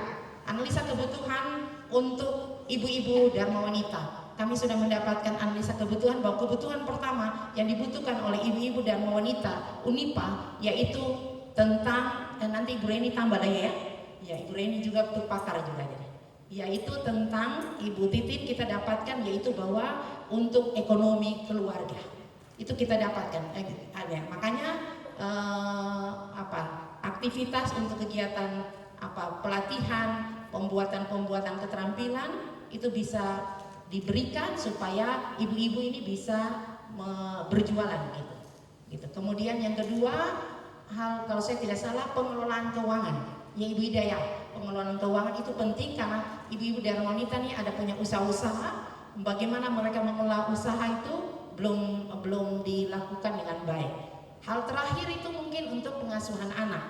untuk ibu-ibu Dharma Wanita. Kami sudah mendapatkan analisa kebutuhan bahwa kebutuhan pertama yang dibutuhkan oleh ibu-ibu Dharma Wanita UNIPA yaitu tentang nanti Ibu Reni tambah lagi ya. Ya, Ibu Reni juga pakar juga jadi. Yaitu tentang Ibu Titin kita dapatkan yaitu bahwa untuk ekonomi keluarga itu kita dapatkan ada. Makanya aktivitas untuk kegiatan pelatihan, pembuatan keterampilan itu bisa diberikan supaya ibu-ibu ini bisa berjualan gitu. Kemudian yang kedua, hal kalau saya tidak salah pengelolaan keuangan. Ya Ibu Ida ya, pengelolaan keuangan itu penting karena ibu-ibu Dharma Wanita nih ada punya usaha-usaha, bagaimana mereka mengelola usaha itu belum dilakukan dengan baik. Hal terakhir itu mungkin untuk pengasuhan anak,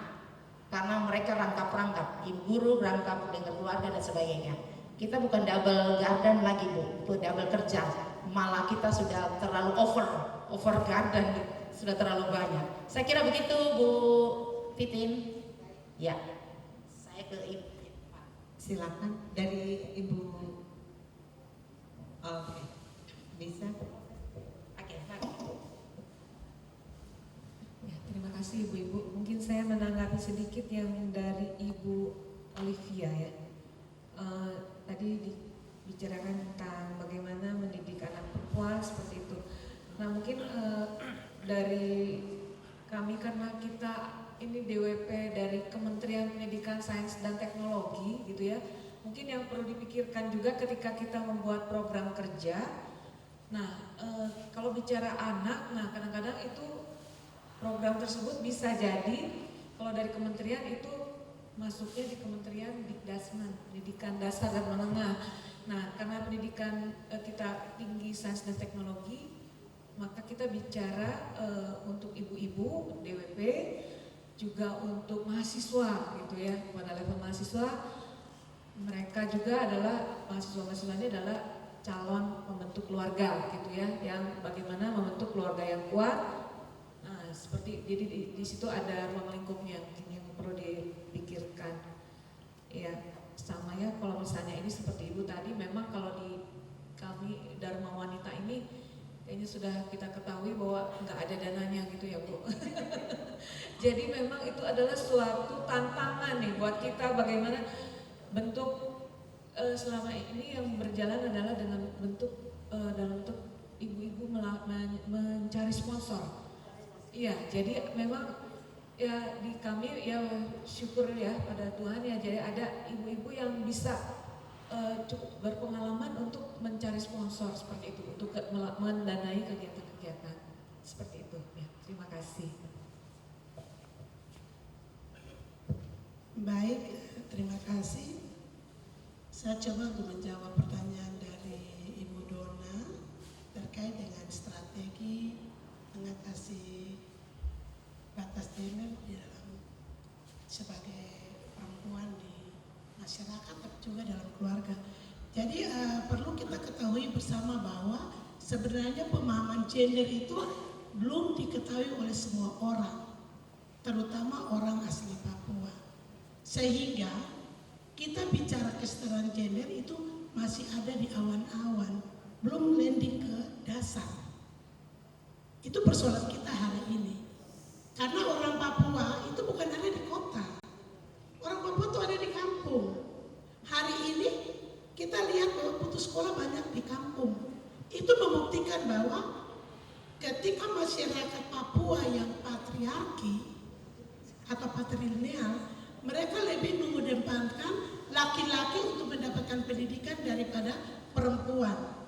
karena mereka rangkap-rangkap, ibu guru rangkap dengan keluarga dan sebagainya. Kita bukan double garden lagi Bu, double kerja, malah kita sudah terlalu over garden, sudah terlalu banyak. Saya kira begitu Bu Titin. Ya, saya ke Ibu. Silakan dari Ibu. Oke, bisa. Terima kasih Ibu-Ibu. Mungkin saya menanggapi sedikit yang dari Ibu Olivia ya. Tadi dibicarakan tentang bagaimana mendidik anak perempuan seperti itu. Nah mungkin dari kami karena kita ini DWP dari Kementerian Pendidikan Sains dan Teknologi gitu ya. Mungkin yang perlu dipikirkan juga ketika kita membuat program kerja. Nah kalau bicara anak, nah kadang-kadang itu program tersebut bisa jadi kalau dari kementerian itu masuknya di Kementerian Dikdasmen, Pendidikan Dasar dan Menengah. Nah, karena pendidikan kita tinggi sains dan teknologi, maka kita bicara untuk ibu-ibu DWP, juga untuk mahasiswa gitu ya, pada level mahasiswa mereka juga adalah mahasiswa-mahasiswanya adalah calon pembentuk keluarga gitu ya, yang bagaimana membentuk keluarga yang kuat. Seperti jadi di situ ada ruang lingkupnya yang perlu dipikirkan ya, sama ya. Kalau misalnya ini seperti Ibu tadi, memang kalau di kami Dharma Wanita ini kayaknya sudah kita ketahui bahwa nggak ada dananya gitu ya Bu. Jadi memang itu adalah suatu tantangan nih buat kita, bagaimana bentuk selama ini yang berjalan adalah dengan bentuk dalam bentuk ibu-ibu mencari sponsor. Iya, jadi memang ya di kami ya syukur ya pada Tuhan ya, jadi ada ibu-ibu yang bisa cukup berpengalaman untuk mencari sponsor seperti itu, untuk mendanai kegiatan-kegiatan seperti itu ya. Terima kasih. Baik, terima kasih. Saya coba untuk menjawab pertanyaan dari Ibu Dona terkait dengan strategi mengatasi batas gender di dalam sebagai perempuan di masyarakat tapi juga dalam keluarga. Jadi perlu kita ketahui bersama bahwa sebenarnya pemahaman gender itu belum diketahui oleh semua orang, terutama orang asli Papua. Sehingga kita bicara kesetaraan gender itu masih ada di awan-awan, belum landing ke dasar. Itu persoalan kita hari ini. Karena orang Papua itu bukan ada di kota. Orang Papua itu ada di kampung. Hari ini kita lihat bahwa putus sekolah banyak di kampung. Itu membuktikan bahwa ketika masyarakat Papua yang patriarki atau patrilineal, mereka lebih mengedepankan laki-laki untuk mendapatkan pendidikan daripada perempuan.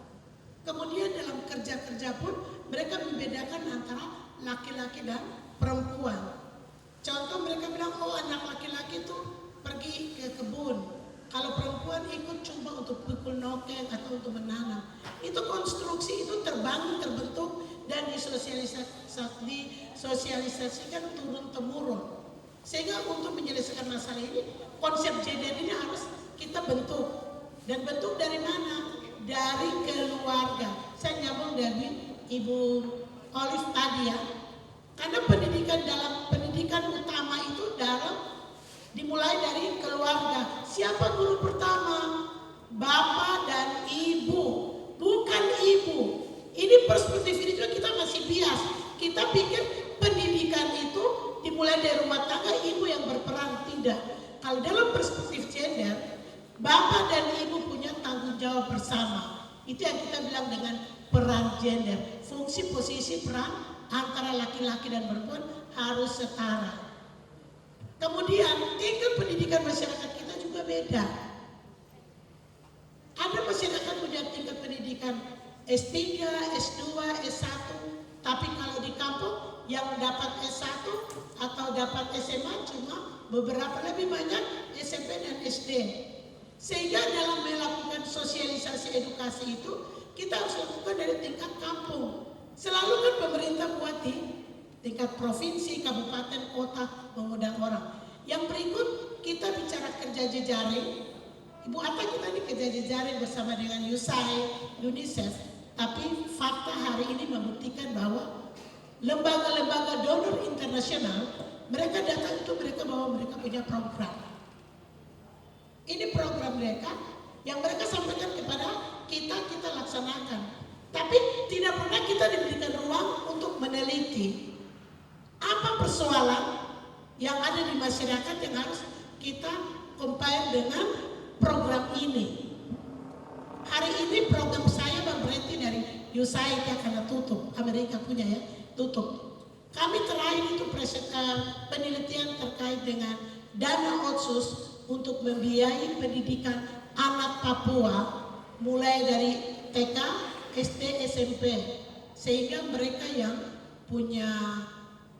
Kemudian dalam kerja-kerja pun mereka membedakan antara laki-laki dan perempuan. Contoh mereka bilang, oh anak laki-laki itu pergi ke kebun, kalau perempuan ikut cuma untuk pukul nokeng atau untuk menanam. Itu konstruksi itu terbangun, terbentuk dan disosialisasikan turun-temurun. Sehingga untuk menyelesaikan masalah ini, konsep gender ini harus kita bentuk. Dan bentuk dari mana? Dari keluarga. Saya nyambung dari Ibu Olive tadi ya. Karena pendidikan utama itu dimulai dari keluarga. Siapa guru pertama? Bapak dan ibu, bukan ibu. Ini perspektif ini juga kita masih bias. Kita pikir pendidikan itu dimulai dari rumah tangga, ibu yang berperan. Tidak. Kalau dalam perspektif gender, bapak dan ibu punya tanggung jawab bersama. Itu yang kita bilang dengan peran gender. Fungsi posisi peran antara laki-laki dan perempuan harus setara. Kemudian tingkat pendidikan masyarakat kita juga beda. Ada masyarakat punya tingkat pendidikan S3, S2, S1, tapi kalau di kampung yang dapat S1 atau dapat SMA cuma beberapa, lebih banyak SMP dan SD. Sehingga dalam melakukan sosialisasi edukasi itu kita harus lakukan dari tingkat kampung. Selalu kan pemerintah buat di tingkat provinsi, kabupaten, kota mengundang orang. Yang berikut kita bicara kerja jejaring. Ibu Atta kita ini kerja jejaring bersama dengan USAID, UNICEF. Tapi fakta hari ini membuktikan bahwa lembaga-lembaga donor internasional mereka datang itu mereka bahwa mereka punya program. Ini program mereka yang mereka sampaikan kepada kita laksanakan. Tapi tidak pernah kita diberikan ruang untuk meneliti apa persoalan yang ada di masyarakat yang harus kita compare dengan program ini. Hari ini program saya berhenti dari USAID ya, karena tutup, Amerika punya ya, tutup. Kami terakhir itu penelitian terkait dengan dana otsus untuk membiayai pendidikan anak Papua mulai dari TK, SD, SMP, sehingga mereka yang punya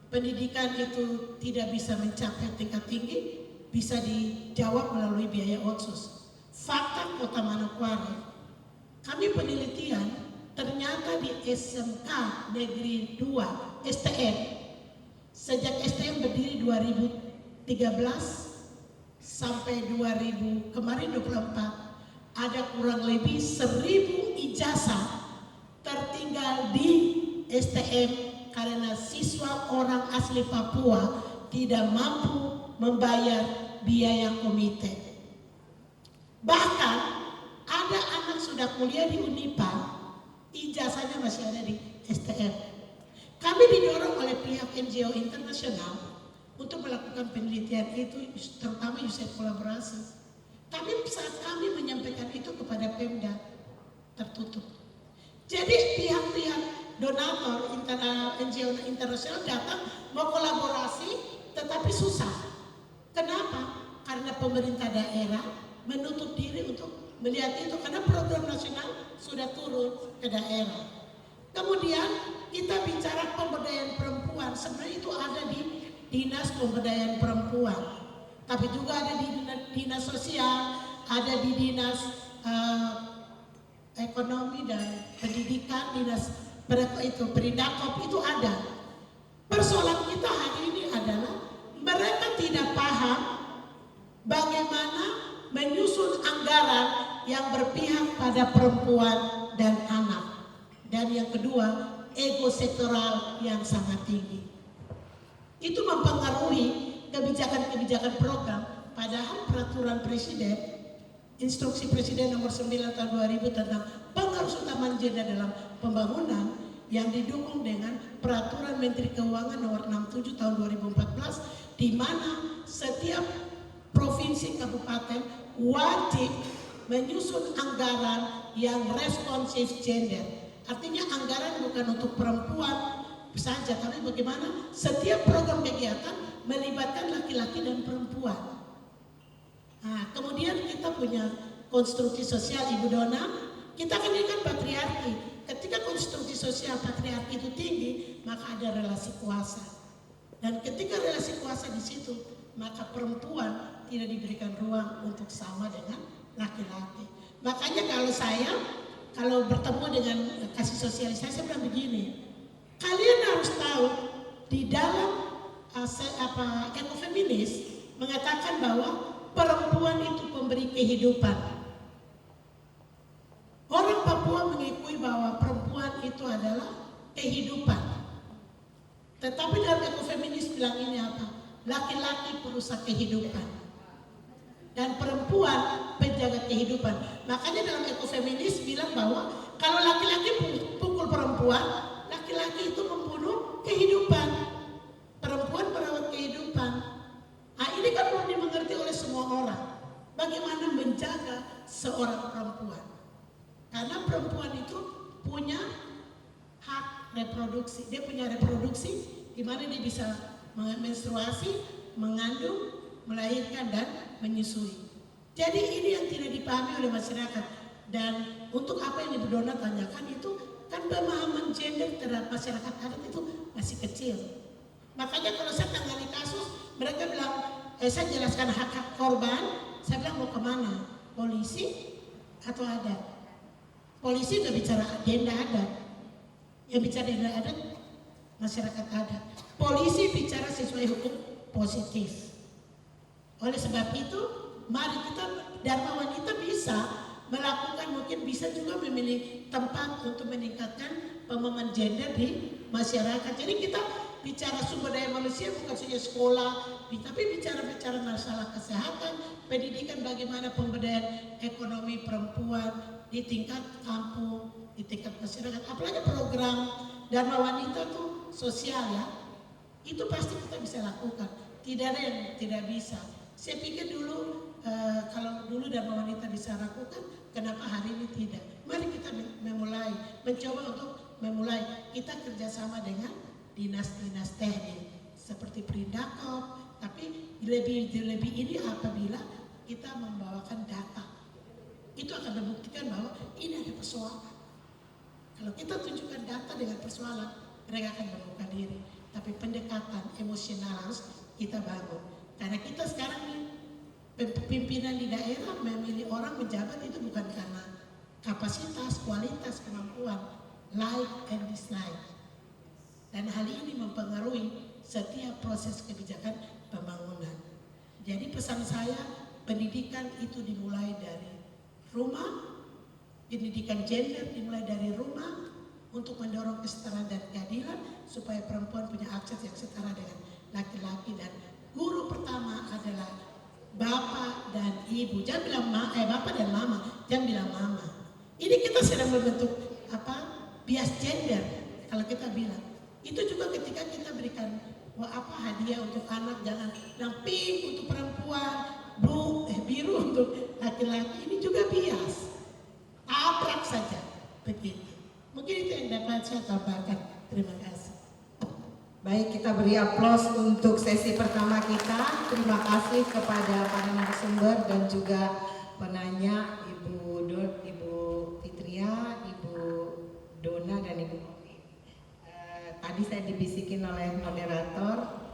pendidikan itu tidak bisa mencapai tingkat tinggi bisa dijawab melalui biaya otsus. Fakta Kota Manokwari, kami penelitian ternyata di SMK Negeri 2 STM, sejak STM berdiri 2013 sampai 2000 kemarin 24 ada kurang lebih 1000 ijazah tertinggal di STM karena siswa orang asli Papua tidak mampu membayar biaya komite. Bahkan ada anak sudah kuliah di Unipa, ijazahnya masih ada di STM. Kami didorong oleh pihak NGO internasional untuk melakukan penelitian itu, terutama USAID kolaborasi. Tapi saat kami menyampaikan itu kepada Pemda, tertutup. Jadi pihak-pihak donatur NGO internasional datang mau kolaborasi, tetapi susah. Kenapa? Karena pemerintah daerah menutup diri untuk melihat itu, karena program nasional sudah turun ke daerah. Kemudian kita bicara pemberdayaan perempuan, sebenarnya itu ada di Dinas Pemberdayaan Perempuan, tapi juga ada di Dinas Sosial, ada di Dinas Ekonomi dan Pendidikan, Dinas Perindakop itu ada. Persoalan kita hari ini adalah mereka tidak paham bagaimana menyusun anggaran yang berpihak pada perempuan dan anak. Dan yang kedua, ego sektoral yang sangat tinggi. Itu mempengaruhi kebijakan-kebijakan program, Padahal peraturan presiden, instruksi presiden nomor 9 tahun 2000 tentang pengaruh utama gender dalam pembangunan yang didukung dengan peraturan Menteri Keuangan nomor 67 tahun 2014, di mana setiap provinsi kabupaten wajib menyusun anggaran yang responsif gender. Artinya anggaran bukan untuk perempuan saja, tapi bagaimana setiap program kegiatan melibatkan laki-laki dan perempuan. Nah, kemudian kita punya konstruksi sosial, Ibu Dona. Kita kan ini kan patriarki. Ketika konstruksi sosial patriarki itu tinggi, maka ada relasi kuasa. Dan ketika relasi kuasa di situ, maka perempuan tidak diberikan ruang untuk sama dengan laki-laki. Makanya kalau bertemu dengan kasih sosialisasi, saya bilang begini, kalian harus tahu di dalam ekofeminis mengatakan bahwa perempuan itu pemberi kehidupan. Orang Papua mengakui bahwa perempuan itu adalah kehidupan. Tetapi dalam ekofeminis bilang ini apa? Laki-laki perusak kehidupan dan perempuan penjaga kehidupan. Makanya dalam ekofeminis bilang bahwa kalau laki-laki pukul perempuan, laki-laki itu membunuh kehidupan. Perempuan merawat kehidupan. Nah, ini kan perlu dimengerti oleh semua orang. Bagaimana menjaga seorang perempuan. Karena perempuan itu punya hak reproduksi. Dia punya reproduksi di mana dia bisa menstruasi, mengandung, melahirkan dan menyusui. Jadi ini yang tidak dipahami oleh masyarakat. Dan untuk apa yang Ibu Dona tanyakan itu kan pemahaman gender terhadap masyarakat adat itu masih kecil. Makanya kalau saya tangani kasus, mereka bilang, saya jelaskan hak-hak korban, saya bilang mau kemana? Polisi atau adat? Polisi udah bicara denda adat. Yang bicara denda adat, masyarakat adat. Polisi bicara sesuai hukum positif. Oleh sebab itu, mari kita, Dharma Wanita bisa melakukan, mungkin bisa juga memilih tempat untuk meningkatkan pemahaman gender di masyarakat. Jadi kita bicara sumber daya manusia bukan saja sekolah, tapi bicara masalah kesehatan, pendidikan, bagaimana pemberdayaan ekonomi perempuan di tingkat kampung, di tingkat masyarakat. Apalagi program Dharma Wanita tuh sosial ya, itu pasti kita bisa lakukan. Tidak ada yang tidak bisa. Saya pikir dulu kalau dulu Dharma Wanita bisa lakukan, kenapa hari ini tidak? Mari kita memulai, mencoba untuk memulai. Kita kerjasama dengan dinas-dinas teknik seperti Perindakop, tapi lebih ini apabila kita membawakan data, itu akan membuktikan bahwa ini ada persoalan. Kalau kita tunjukkan data dengan persoalan, mereka akan membuka diri. Tapi pendekatan emosional harus kita bangun. Karena kita sekarang nih, pimpinan di daerah memilih orang menjabat itu bukan karena kapasitas, kualitas, kemampuan, like and dislike. Dan hal ini mempengaruhi setiap proses kebijakan pembangunan. Jadi pesan saya, pendidikan itu dimulai dari rumah, pendidikan gender dimulai dari rumah untuk mendorong kesetaraan dan keadilan supaya perempuan punya akses yang setara dengan laki-laki, dan guru pertama adalah bapak dan ibu. Jangan bilang bapak dan mama, jangan bilang mama. Ini kita sedang membentuk bias gender kalau kita bilang. Itu juga ketika kita berikan hadiah untuk anak, jangan bilang pink untuk perempuan, biru untuk laki-laki. Ini juga bias. Tabrak saja begitu. Mungkin itu yang dapat saya tambahkan. Terima kasih. Baik, kita beri aplaus untuk sesi pertama kita. Terima kasih kepada para narasumber dan juga penanya, Ibu Fitria, Ibu Dona, dan Ibu Ovi. Tadi saya dibisikin oleh moderator,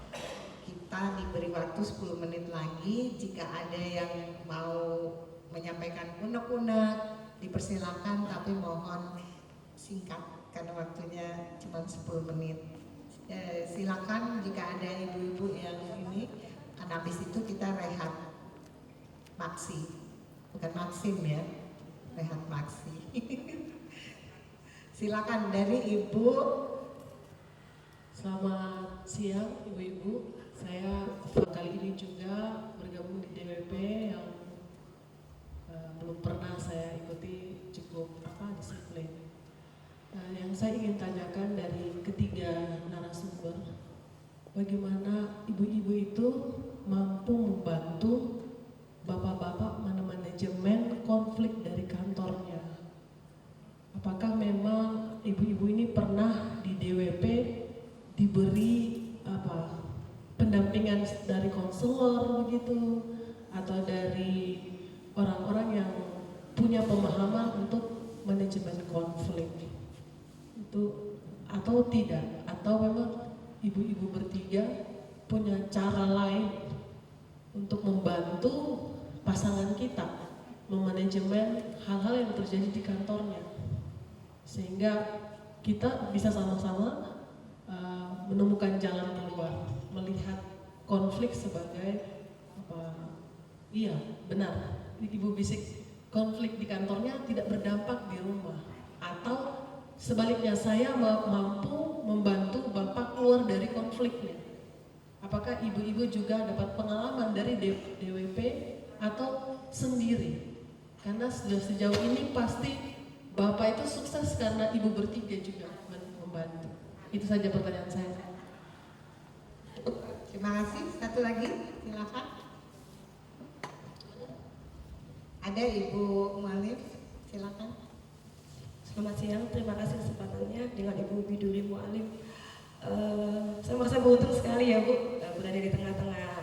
kita diberi waktu 10 menit lagi. Jika ada yang mau menyampaikan unek-unek, dipersilakan, tapi mohon singkat karena waktunya cuma 10 menit. Silakan jika ada ibu-ibu yang ini, karena habis itu kita rehat maksi, bukan maksim ya, rehat maksi. Silakan dari Ibu. Selamat siang ibu-ibu, saya kali ini juga bergabung di DWP yang belum pernah saya ikuti cukup disiplin. Yang saya ingin tanyakan dari ketiga narasumber, bagaimana ibu-ibu itu mampu membantu bapak-bapak manajemen konflik dari kantornya? Apakah memang ibu-ibu ini pernah di DWP diberi pendampingan dari konselor begitu, atau dari orang-orang yang punya pemahaman untuk manajemen konflik itu, atau tidak, atau memang ibu-ibu bertiga punya cara lain untuk membantu pasangan kita memanajemen hal-hal yang terjadi di kantornya, sehingga kita bisa sama-sama menemukan jalan keluar, melihat konflik sebagai iya benar, ibu bisik, konflik di kantornya tidak berdampak di rumah, atau sebaliknya saya mampu membantu bapak keluar dari konfliknya. Apakah ibu-ibu juga dapat pengalaman dari DWP atau sendiri? Karena sejauh ini pasti bapak itu sukses karena ibu bertiga juga membantu. Itu saja pertanyaan saya. Terima kasih. Satu lagi, silakan. Ada Ibu Mualif, silakan. Selamat siang, terima kasih kesempatannya dengan Ibu Biduri Mualif. Saya merasa beruntung sekali ya Bu, berada di tengah-tengah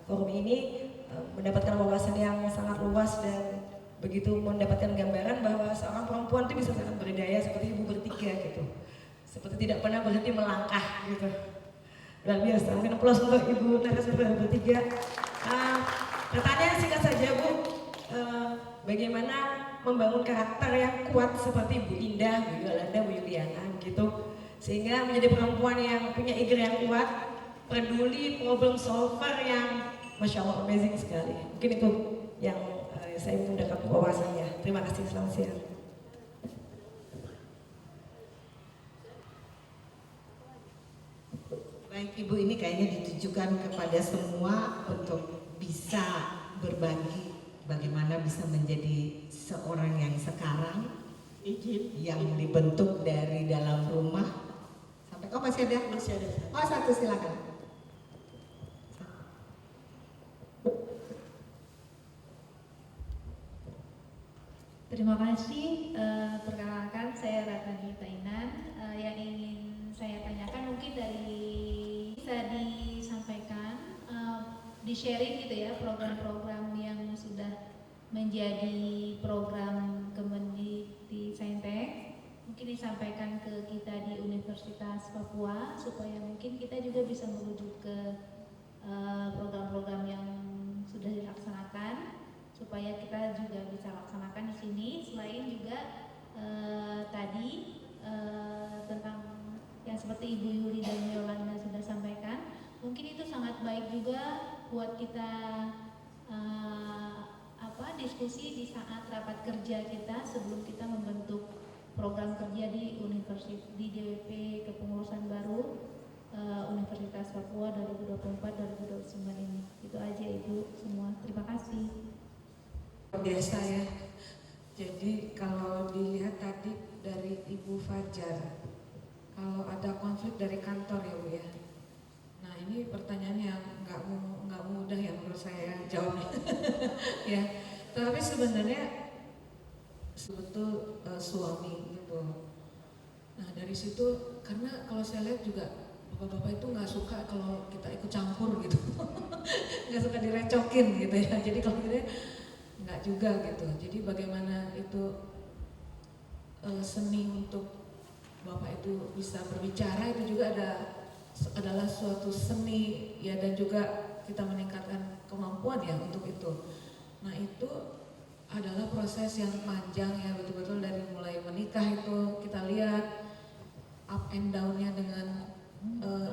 forum ini, mendapatkan wawasan yang sangat luas dan begitu mendapatkan gambaran bahwa seorang perempuan itu bisa sangat berdaya seperti Ibu bertiga gitu. Seperti tidak pernah berhenti melangkah gitu. Luar biasa, mungkin aplaus untuk Ibu narasumber bertiga. Pertanyaan singkat saja Bu, bagaimana membangun karakter yang kuat seperti Bu Indah, Bu Yolanda, Bu Yuliana gitu, sehingga menjadi perempuan yang punya ego yang kuat, peduli, problem solver yang Masya Allah amazing sekali. Mungkin itu yang saya ingin mendapat wawasannya. Terima kasih, selamat siang. Baik Ibu, ini kayaknya ditujukan kepada semua untuk bisa berbagi bagaimana bisa menjadi seorang yang sekarang, yang dibentuk dari dalam rumah sampai masih ada? Masih ada. Oh, satu silakan. Terima kasih. Perkenalkan, saya Ratna Tainan. Yang ingin saya tanyakan mungkin bisa disampaikan, di-sharing gitu ya, program-program yang sudah menjadi program Kemendikti Saintek, mungkin disampaikan ke kita di Universitas Papua supaya mungkin kita juga bisa merujuk ke program-program yang sudah dilaksanakan, supaya kita juga bisa laksanakan di sini. Selain juga tadi tentang yang seperti Ibu Yuli dan Yolanda sudah sampaikan, mungkin itu sangat baik juga buat kita diskusi di saat rapat kerja kita sebelum kita membentuk program kerja di Universitas di DWP Kepengurusan Baru Universitas Papua 2024-2029 ini. Itu aja Ibu semua. Terima kasih. Biasa ya. Jadi kalau dilihat tadi dari Ibu Fajar, kalau ada konflik dari kantor ya Bu ya. Nah ini pertanyaan yang nggak mudah ya menurut saya jawabnya. Ya. Tapi sebenarnya betul suami gitu. Nah dari situ, karena kalau saya lihat juga bapak-bapak itu nggak suka kalau kita ikut campur gitu, nggak suka direcokin gitu ya. Jadi kalau kita nggak juga gitu. Jadi bagaimana itu seni untuk bapak itu bisa berbicara itu juga adalah suatu seni ya, dan juga kita meningkatkan kemampuan ya untuk itu. Nah itu adalah proses yang panjang ya, betul-betul dari mulai menikah itu kita lihat up and down-nya dengan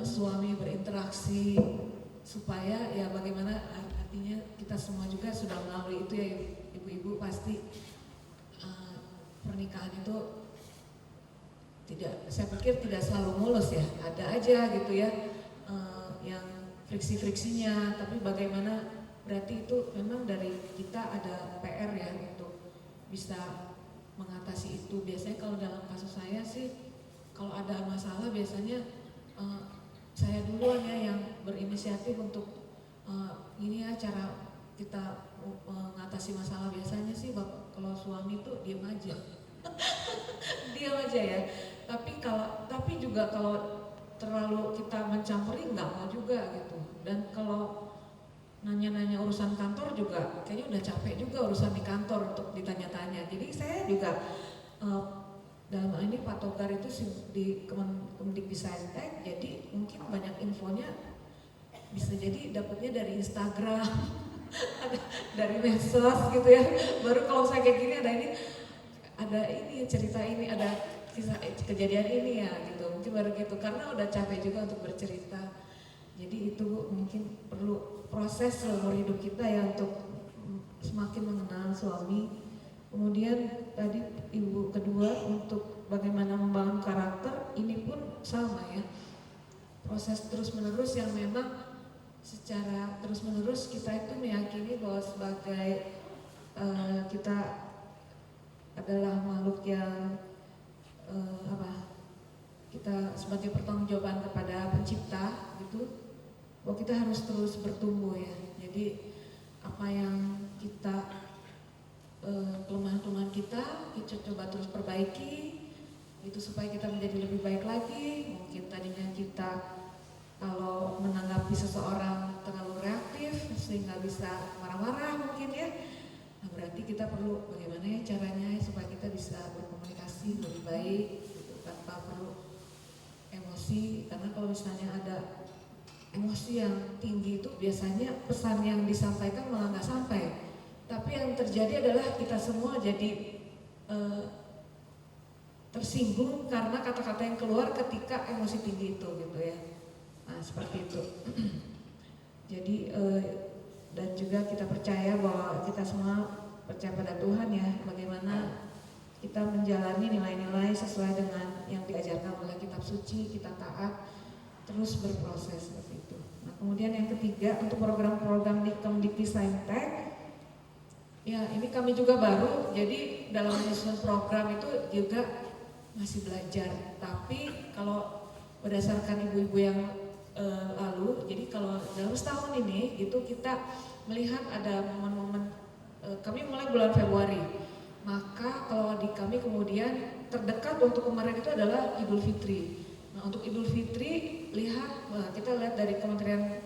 suami berinteraksi, supaya ya bagaimana artinya kita semua juga sudah melalui itu ya ibu-ibu. Pasti pernikahan itu saya pikir tidak selalu mulus ya, ada aja gitu ya yang friksi-friksinya, tapi bagaimana berarti itu memang dari kita ada PR ya untuk bisa mengatasi itu. Biasanya kalau dalam kasus saya sih, kalau ada masalah biasanya saya duluan ya yang berinisiatif untuk ini ya cara kita mengatasi masalah. Biasanya sih kalau suami itu diam aja. Diam aja ya. Tapi juga kalau terlalu kita mencampuri nggak mau juga gitu. Dan kalau nanya-nanya urusan kantor juga kayaknya udah capek juga urusan di kantor untuk ditanya-tanya. Jadi saya juga dalam hal ini Pak Togar itu di Kemendikbudristek, jadi mungkin banyak infonya bisa jadi dapatnya dari Instagram, dari medsos gitu ya. Baru kalau saya kayak gini ada ini cerita ini, ada kisah kejadian ini ya gitu. Mungkin baru gitu karena udah capek juga untuk bercerita. Jadi itu mungkin perlu proses seumur hidup kita ya untuk semakin mengenal suami. Kemudian tadi ibu kedua untuk bagaimana membangun karakter, ini pun sama ya. Proses terus menerus yang memang secara terus menerus kita itu meyakini bahwa sebagai kita adalah makhluk yang kita sebagai pertanggungjawaban kepada pencipta gitu, bahwa kita harus terus bertumbuh ya. Jadi apa yang kita kelemahan-kelemahan kita coba terus perbaiki itu supaya kita menjadi lebih baik lagi. Mungkin tadinya kita kalau menanggapi seseorang terlalu reaktif sehingga bisa marah-marah mungkin ya. Nah berarti kita perlu bagaimana ya caranya supaya kita bisa berkomunikasi lebih baik gitu, tanpa perlu emosi. Karena kalau misalnya ada emosi yang tinggi itu biasanya pesan yang disampaikan malah nggak sampai. Tapi yang terjadi adalah kita semua jadi tersinggung karena kata-kata yang keluar ketika emosi tinggi itu gitu ya. Nah seperti itu. Jadi dan juga kita percaya bahwa kita semua percaya pada Tuhan ya, bagaimana kita menjalani nilai-nilai sesuai dengan yang diajarkan oleh kitab suci, kita taat, terus berproses seperti itu. Nah kemudian yang ketiga untuk program-program di Kemdikbudristek, ya ini kami juga baru, jadi dalam menyusun program itu juga masih belajar. Tapi kalau berdasarkan ibu-ibu yang lalu, jadi kalau dalam setahun ini itu kita melihat ada momen-momen, kami mulai bulan Februari, maka kalau di kami kemudian terdekat untuk kemarin itu adalah Idul Fitri. Nah untuk Idul Fitri kita lihat dari kementerian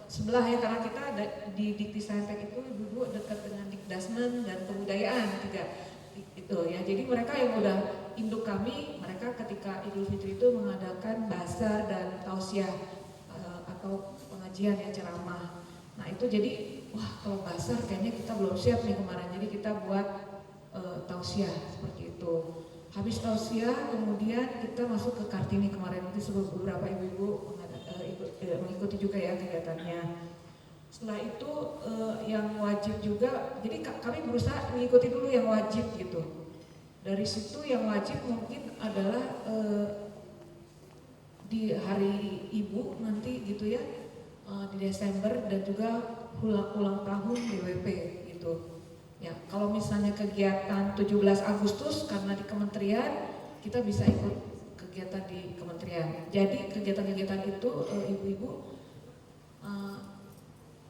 sebelah ya, karena kita ada di Diktisayangtek itu ibu-ibu dekat dengan Dikdasmen dan Kebudayaan tiga itu ya. Jadi mereka yang udah induk kami, mereka ketika Idul Fitri itu mengadakan basar dan tausiah atau pengajian ya, ceramah. Nah itu jadi wah kalau basar kayaknya kita belum siap nih kemarin, jadi kita buat tausiah seperti itu. Habis tausiah kemudian kita masuk ke Kartini kemarin, itu beberapa ibu-ibu mengikuti juga ya kegiatannya. Setelah itu yang wajib juga, jadi kami berusaha mengikuti dulu yang wajib gitu. Dari situ yang wajib mungkin adalah di hari ibu nanti gitu ya, di Desember, dan juga ulang tahun DWP gitu. Ya, kalau misalnya kegiatan 17 Agustus karena di kementerian kita bisa ikut kegiatan di kementerian. Jadi kegiatan-kegiatan itu ibu-ibu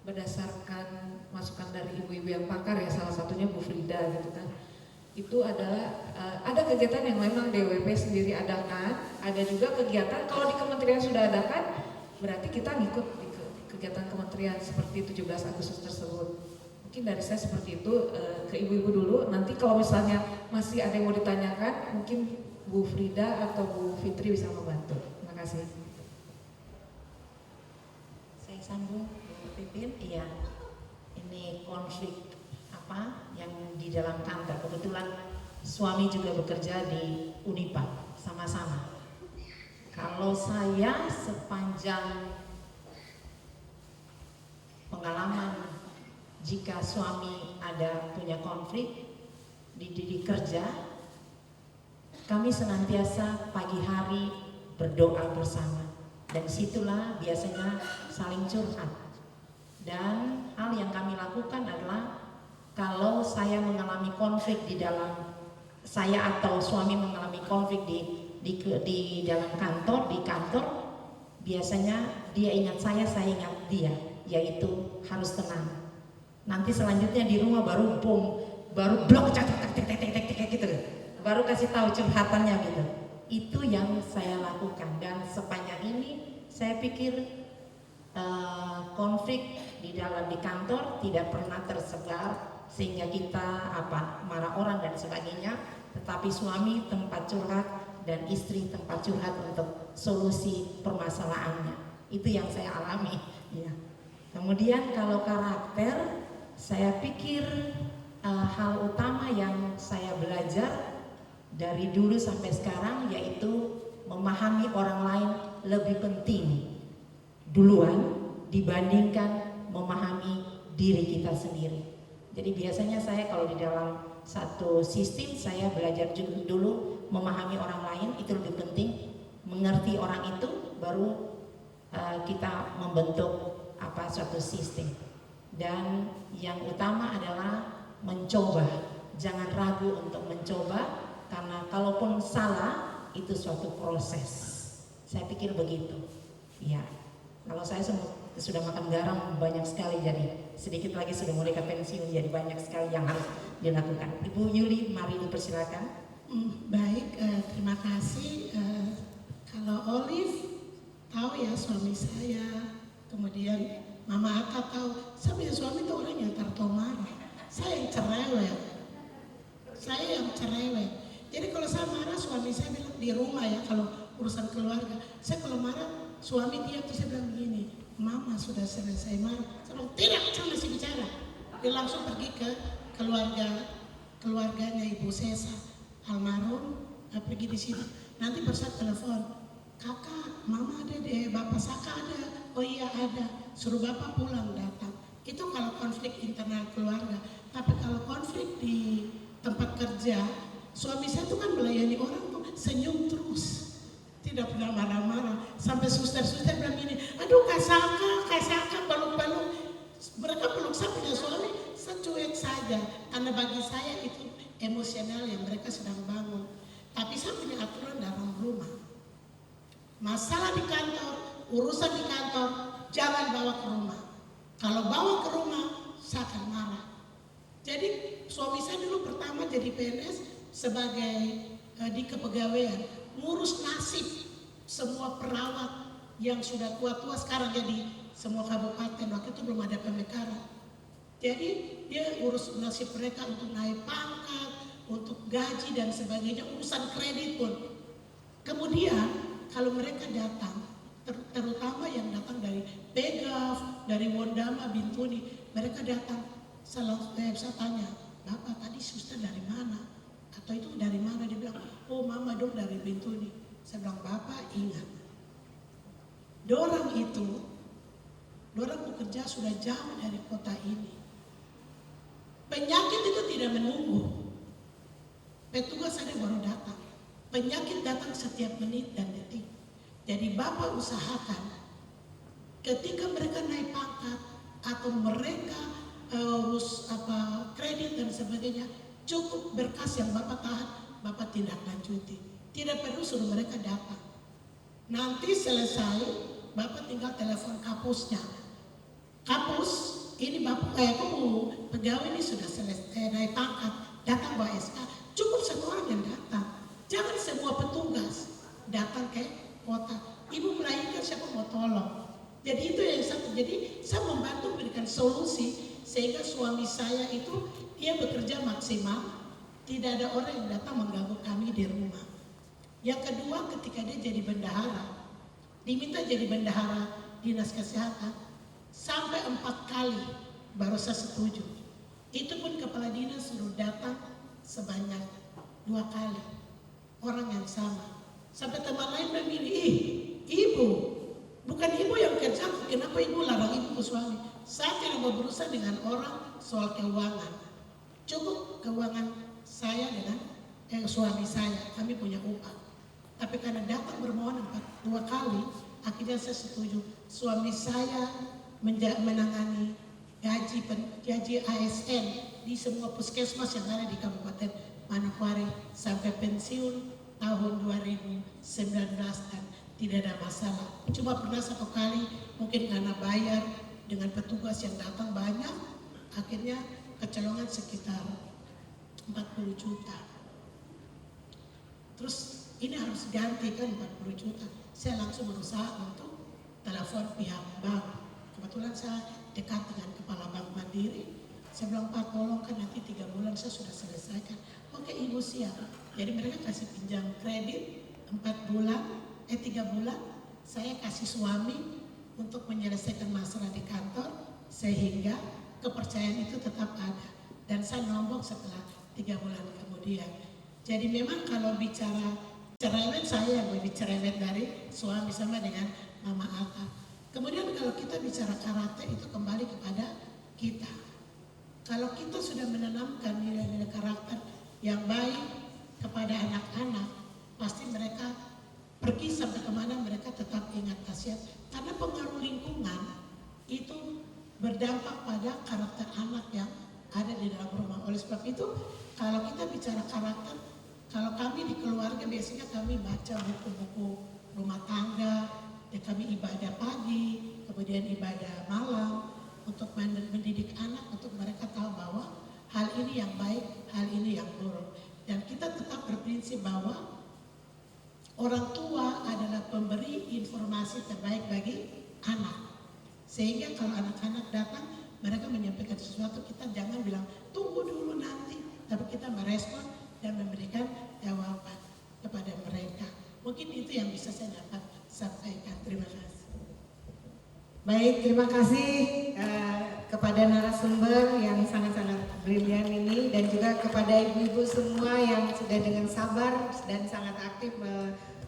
berdasarkan masukan dari ibu-ibu yang pakar ya, salah satunya Bu Frida gitu kan. Itu adalah ada kegiatan yang memang DWP sendiri adakan, ada juga kegiatan kalau di kementerian sudah adakan berarti kita ngikut di kegiatan kementerian seperti 17 Agustus tersebut. Mungkin dari saya seperti itu, ke ibu-ibu dulu. Nanti kalau misalnya masih ada yang mau ditanyakan, mungkin Bu Frida atau Bu Fitri bisa membantu. Terima kasih. Saya sambung Bu Pipin. Iya, ini konflik apa yang di dalam kantor. Kebetulan suami juga bekerja di Unipad, sama-sama. Kalau saya sepanjang pengalaman, jika suami ada punya konflik di kerja, kami senantiasa pagi hari berdoa bersama, dan situlah biasanya saling curhat. Dan hal yang kami lakukan adalah kalau saya mengalami konflik di dalam saya atau suami mengalami konflik di dalam kantor, biasanya dia ingat saya ingat dia, yaitu harus tenang. Nanti selanjutnya di rumah baru blok gitu, baru kasih tahu curhatannya gitu. Itu yang saya lakukan, dan sepanjang ini saya pikir konflik di kantor tidak pernah tersebar sehingga kita marah orang dan sebagainya, tetapi suami tempat curhat dan istri tempat curhat untuk solusi permasalahannya. Itu yang saya alami ya. Kemudian kalau karakter, saya pikir hal utama yang saya belajar dari dulu sampai sekarang yaitu memahami orang lain lebih penting duluan dibandingkan memahami diri kita sendiri. Jadi biasanya saya kalau di dalam satu sistem, saya belajar dulu memahami orang lain, itu lebih penting. Mengerti orang itu baru kita membentuk suatu sistem. Dan yang utama adalah mencoba. Jangan ragu untuk mencoba, karena kalaupun salah itu suatu proses. Saya pikir begitu. Ya. Kalau saya sudah makan garam banyak sekali, jadi sedikit lagi sudah mulai ke pensiun, jadi banyak sekali yang harus dilakukan. Ibu Yuli, mari dipersilakan. Baik, terima kasih. Kalau Olive tahu ya suami saya, kemudian Mama Aka tahu, saya punya suami itu orang yang tarto marah. Saya yang cerewet. Jadi kalau saya marah, suami saya bilang di rumah ya, kalau urusan keluarga, saya kalau marah suami dia tuh, saya bilang begini, Mama sudah selesai marah. Saya bilang tidak, saya masih bicara. Dia langsung pergi ke keluarganya Ibu Sesa almarhum, pergi di sini. Nanti bersaat telepon, kakak, Mama ada deh, Bapak Saka ada. Oh iya ada, suruh Bapak pulang datang. Itu kalau konflik internal keluarga. Tapi kalau konflik di tempat kerja, suami saya tuh kan melayani orang tuh senyum terus. Tidak pernah marah-marah. Sampai suster-suster bilang gini, aduh Kak Saka peluk-peluk. Mereka peluk saya punya suami, saya cuek saja. Karena bagi saya itu emosional yang mereka sedang bangun. Tapi saya punya aturan dalam rumah. Masalah di kantor, urusan di kantor, jangan bawa ke rumah. Kalau bawa ke rumah, saya akan marah. Jadi suami saya dulu pertama jadi PNS sebagai di kepegawaian. Ngurus nasib semua perawat yang sudah tua-tua sekarang jadi semua kabupaten, waktu itu belum ada pemekaran. Jadi dia urus nasib mereka untuk naik pangkat, untuk gaji dan sebagainya, urusan kredit pun. Kemudian kalau mereka datang, terutama yang datang dari Begaf, dari Wondama, Bintuni, mereka datang, saya tanya, Bapak tadi suster dari mana? Atau itu dari mana? Dia bilang, oh Mama dong dari Bintuni. Saya bilang, Bapak ingat, dorang bekerja sudah jauh dari kota ini. Penyakit itu tidak menunggu. Petugas ada baru datang. Penyakit datang setiap menit dan detik. Jadi Bapak usahakan ketika mereka naik pangkat atau mereka urus kredit dan sebagainya, cukup berkas yang Bapak tahan, Bapak tindak lanjuti. Tidak perlu suruh mereka datang. Nanti selesai, Bapak tinggal telepon kapusnya. Kapus, ini Bapak kamu pegawai ini sudah selesai naik pangkat, datang bawa SK. Cukup satu orang yang datang. Jangan semua petugas datang ke kota. Ibu melahirkan, siapa mau tolong? Jadi itu yang satu. Jadi saya membantu memberikan solusi sehingga suami saya itu dia bekerja maksimal, tidak ada orang yang datang mengganggu kami di rumah. Yang kedua, ketika dia jadi bendahara, diminta jadi bendahara dinas kesehatan, sampai 4 kali baru saya setuju. Itu pun kepala dinas suruh datang sebanyak 2 kali, orang yang sama. Sampai teman lain bilang gini, ibu, bukan ibu yang kerja, kenapa ibu larang ibu ke suami? Saya tidak mau berurusan dengan orang soal keuangan. Cukup keuangan saya dengan suami saya, kami punya upah. Tapi karena datang bermohon 2 kali, akhirnya saya setuju. Suami saya menangani gaji ASN di semua puskesmas yang ada di Kabupaten Manokwari sampai pensiun tahun 2019 dan tidak ada masalah. Cuma pernah satu kali mungkin karena bayar dengan petugas yang datang banyak, akhirnya kecolongan sekitar 40 juta. Terus ini harus ganti kan 40 juta. Saya langsung berusaha untuk telepon pihak bank. Kebetulan saya dekat dengan kepala Bank Mandiri. Saya bilang, Pak tolong kan nanti 3 bulan saya sudah selesaikan. Oke Ibu siap. Jadi mereka kasih pinjam kredit 3 bulan. Saya kasih suami untuk menyelesaikan masalah di kantor. Sehingga kepercayaan itu tetap ada. Dan saya nombok setelah 3 bulan kemudian. Jadi memang kalau bicara cerewet, saya yang lebih cerewet dari suami sama dengan Mama Ata. Kemudian kalau kita bicara karakter itu kembali kepada kita. Kalau kita sudah menanamkan nilai-nilai karakter yang baik kepada anak-anak, pasti mereka pergi sampai kemana mereka tetap ingat nasihat. Karena pengaruh lingkungan itu berdampak pada karakter anak yang ada di dalam rumah. Oleh sebab itu, kalau kita bicara karakter, kalau kami di keluarga biasanya kami baca buku-buku rumah tangga, dan kami ibadah pagi, kemudian ibadah malam untuk mendidik anak, untuk mereka tahu bahwa hal ini yang baik, hal ini yang buruk. Dan kita tetap berprinsip bahwa orang tua adalah pemberi informasi terbaik bagi anak. Sehingga kalau anak-anak datang, mereka menyampaikan sesuatu, kita jangan bilang tunggu dulu nanti, tapi kita merespon dan memberikan jawaban kepada mereka. Mungkin itu yang bisa saya dapat sampaikan. Terima kasih. Baik, terima kasih kepada narasumber yang sangat-sangat brilian ini dan juga kepada ibu-ibu semua yang sudah dengan sabar dan sangat aktif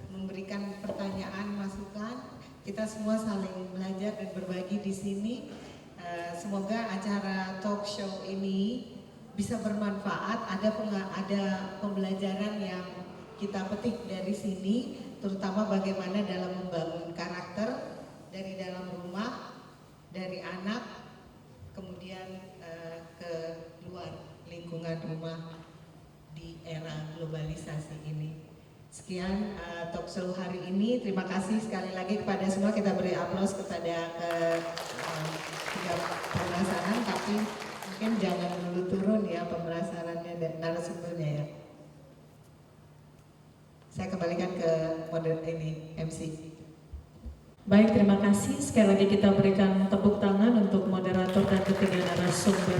memberikan pertanyaan, masukan. Kita semua saling belajar dan berbagi di sini. Semoga acara talk show ini bisa bermanfaat, ada pembelajaran yang kita petik dari sini, terutama bagaimana dalam membangun karakter dari dalam rumah, dari anak, kemudian ke luar lingkungan rumah di era globalisasi ini. Sekian talk show hari ini. Terima kasih sekali lagi kepada semua. Kita beri aplaus kepada tiga pembahasan, tapi mungkin jangan dulu turun ya pembahasannya dan narasumbernya ya. Saya kembalikan ke model ini, MC. Baik, terima kasih. Sekali lagi kita berikan tepuk tangan untuk moderator dan ketiga narasumber